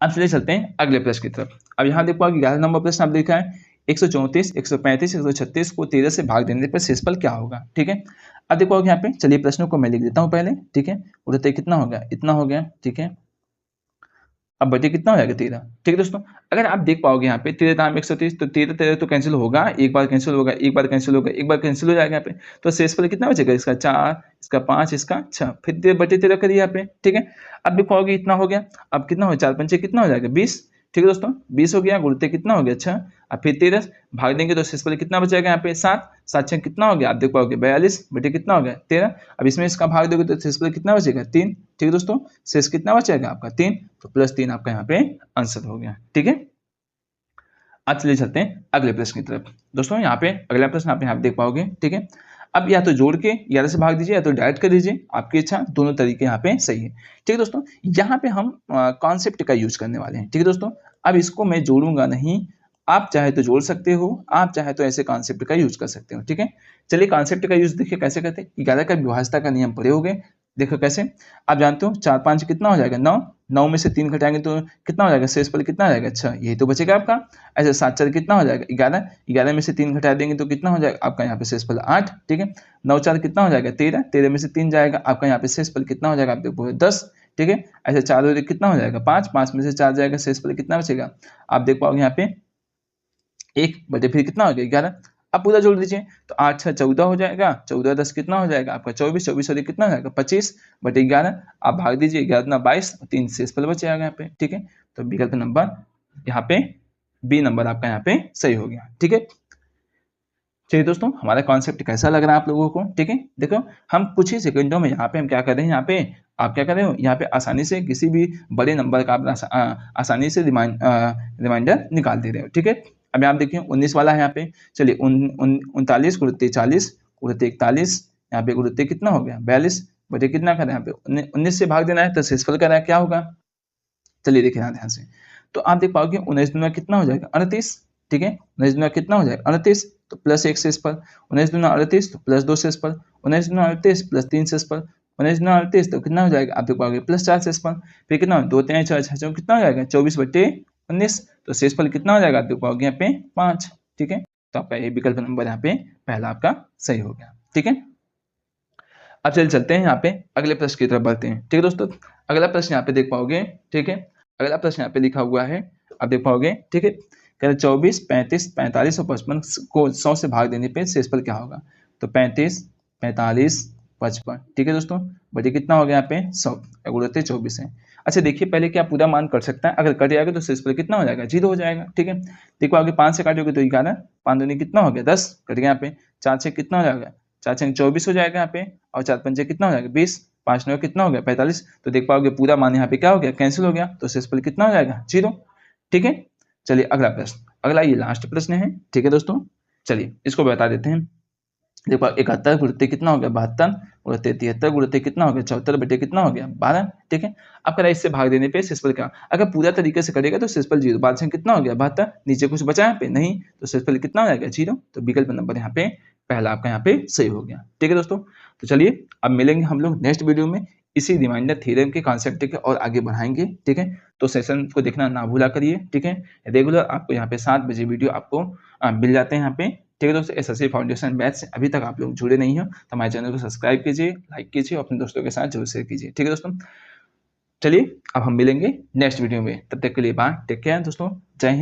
Speaker 1: अब चलिए चलते हैं अगले प्रश्न की तरफ। अब यहाँ देख पाओगे 11 नंबर प्रश्न आप देखा है, 134, 135, 136 को 13 से भाग देने पर शेषफल क्या होगा। ठीक है, अब देखो यहाँ पे चलिए प्रश्नों को मैं लिख देता हूँ पहले। ठीक है, उड़ते कितना हो गया, इतना हो गया। ठीक है, अब बचे कितना हो जाएगा 13। ठीक है दोस्तों, अगर आप देख पाओगे यहाँ पे 13 दाम 130, तो 13 13 तो कैंसिल होगा, एक बार कैंसिल होगा, एक बार कैंसिल होगा, एक बार कैंसिल हो जाएगा यहाँ पे। तो शेषफल कितना बचेगा, इसका 4, इसका 5, इसका 6, फिर 13 बचे 13 करिए यहाँ पे। ठीक है, अब देख पाओगे इतना हो गया, अब कितना हो 4 पंचे कितना हो जाएगा 20। ठीक है दोस्तों, 20 हो गया, गुणते कितना हो गया 6, अब फिर 13 भाग देंगे तो शेषफल कितना बचेगा यहाँ पे 7, 7 6 कितना हो गया, आप देख पाओगे 42 बटे कितना हो गया 13। अब इसमें इसका भाग दोगे तो शेषफल कितना बचेगा 3। ठीक है दोस्तों, शेष कितना बचेगा आपका 3, तो +3 आपका यहाँ पे आंसर हो गया। ठीक है, अब चलिए चलते हैं अगले प्रश्न की तरफ। दोस्तों यहाँ पे अगला प्रश्न आप यहाँ देख पाओगे। ठीक है, अब या तो जोड़ के 11 से भाग दीजिए या तो डायरेक्ट कर दीजिए, आपकी इच्छा, दोनों तरीके यहाँ पे सही है। ठीक है दोस्तों, यहाँ पे हम कॉन्सेप्ट का यूज करने वाले हैं। ठीक है दोस्तों, अब इसको मैं जोड़ूंगा नहीं, आप चाहे तो जोड़ सकते हो, आप चाहे तो ऐसे कॉन्सेप्ट का यूज कर सकते हो। ठीक है, चलिए कॉन्सेप्ट का यूज देखिए कैसे करते हैं। 11 का विभाज्यता का नियम पढ़े होगे, देखो कैसे। आप जानते हो 4 5 कितना हो जाएगा 9, 9 में से 3 घटाएंगे तो कितना हो जाएगा, शेषफल कितना हो जाएगा 6, यही तो बचेगा आपका। ऐसे 7 4 कितना हो जाएगा 11, 11 में से 3 घटा देंगे तो कितना हो जाएगा आपका यहाँ पे शेषफल 8। ठीक है, 9 4 कितना हो जाएगा 13, 13 में से 3 जाएगा, आपका यहाँ पे शेषफल कितना हो जाएगा आप देखो 10। ठीक है, ऐसे 4 और 1 कितना हो जाएगा 5, 5 में से 4 जाएगा, शेषफल कितना बचेगा आप देख पाओगे यहाँ पे 1 बटे फिर कितना हो गया 11। अब पूरा जोड़ दीजिए तो 8 6 14 हो जाएगा, 14 10 कितना हो जाएगा आपका 24, 24 और 1 कितना हो जाएगा 25 बटे 11। आप भाग दीजिए 11 दूना 22, 3 शेषफल बच जाएगा यहाँ पे। ठीक है, तो विकल्प नंबर यहाँ पे बी नंबर आपका यहाँ पे सही हो गया। ठीक है, चलिए दोस्तों हमारा कॉन्सेप्ट कैसा लग रहा है आप लोगों को। ठीक है, देखो हम कुछ ही सेकंडों में यहाँ पे हम क्या कर रहे हैं, यहाँ पे आप क्या कर रहे हो, यहाँ पे आसानी से किसी भी बड़े नंबर का आप आसानी से रिमाइंडर निकाल दे रहे हो। ठीक है, अब आप देखिए 19 वाला है यहाँ पे, चलिए 39 गुणित 40 गुणित 41, यहाँ पे गुणित कितना हो गया 42 बटे कितना कर यहाँ पे 19 से भाग देना है तो शेषफल कर रहा है क्या होगा। चलिए देखिए यहाँ ध्यान से, तो आप देख पाओगे 19 दूना कितना हो जाएगा 38। ठीक है, 19 दूना कितना हो जाएगा 38, तो +1 शेषफल, 19 दूना 38 तो +2 शेषफल, 19 दूना 38 +3 शेषफल, 19 दूना 38 तो कितना हो जाएगा आप देख पाओगे +4 शेषफल, फिर कितना 2 3 4 6 कितना हो जाएगा 24 बटे 19, तो शेषफल कितना हो जाएगा आप देख पाओगे यहाँ पे 5। ठीक है, तो आपका ये विकल्प नंबर यहाँ पे पहला आपका सही हो गया। ठीक है, अब चल चलते हैं यहाँ पे अगले प्रश्न की तरफ बढ़ते हैं। ठीक है दोस्तों, अगला प्रश्न यहाँ पे देख पाओगे। ठीक है, अगला प्रश्न यहाँ पे लिखा हुआ है, आप देख पाओगे। ठीक है, कह रहे 24 35 45 और 55 को 100 से भाग देने पे शेषफल क्या होगा। तो 35 45 55, ठीक है दोस्तों, बटे कितना हो गया यहाँ पे 100 गुणित 24 है। अच्छा देखिए पहले क्या पूरा मान कट सकता है, अगर कट जाएगा तो शेषफल कितना हो जाएगा 0 हो जाएगा। ठीक है, देखो आगे 5 से काटोगे तो 11, 5 दूनी कितना हो गया 10, कट गया यहाँ पे 4 से कितना हो जाएगा 4 छंग 24 हो जाएगा यहाँ पे, और 4 पंजे कितना हो जाएगा 20, 5 9 कितना हो गया 45। तो देख पाओगे पूरा मान यहाँ पे क्या हो गया कैंसिल हो गया, तो शेषफल कितना हो जाएगा 0। ठीक है, चलिए अगला प्रश्न, अगला ये लास्ट प्रश्न है। ठीक है दोस्तों, चलिए इसको बता देते हैं। देखो 71 गुणित कितना हो गया 72 गुणित 73 गुणित कितना हो गया 74 बटे कितना हो गया 12। ठीक है, अब करा इससे भाग देने पे शेषफल क्या, अगर पूरा तरीके से करेगा तो शेषफल 0, बाद से कितना हो गया 72, नीचे कुछ बचा यहाँ पे नहीं, तो शेषफल कितना हो जाएगा 0। तो विकल्प नंबर यहाँ पे पहला आपका यहाँ पे सही हो गया। ठीक है दोस्तों, तो चलिए अब मिलेंगे हम लोग नेक्स्ट वीडियो में इसी रिमाइंडर थ्योरम के कॉन्सेप्ट के और आगे बढ़ाएंगे। ठीक है, तो सेशन को देखना ना भूला करिए। ठीक है, रेगुलर आपको यहाँ पे 7 बजे वीडियो आपको मिल जाते हैं यहाँ पे। ठीक है दोस्तों, एसएससी फाउंडेशन बैच से अभी तक आप लोग जुड़े नहीं हो तो हमारे चैनल को सब्सक्राइब कीजिए, लाइक कीजिए और अपने दोस्तों के साथ जरूर शेयर कीजिए। ठीक है दोस्तों, चलिए अब हम मिलेंगे नेक्स्ट वीडियो में, तब तक के लिए बाय, टेक केयर दोस्तों, जय हिंद।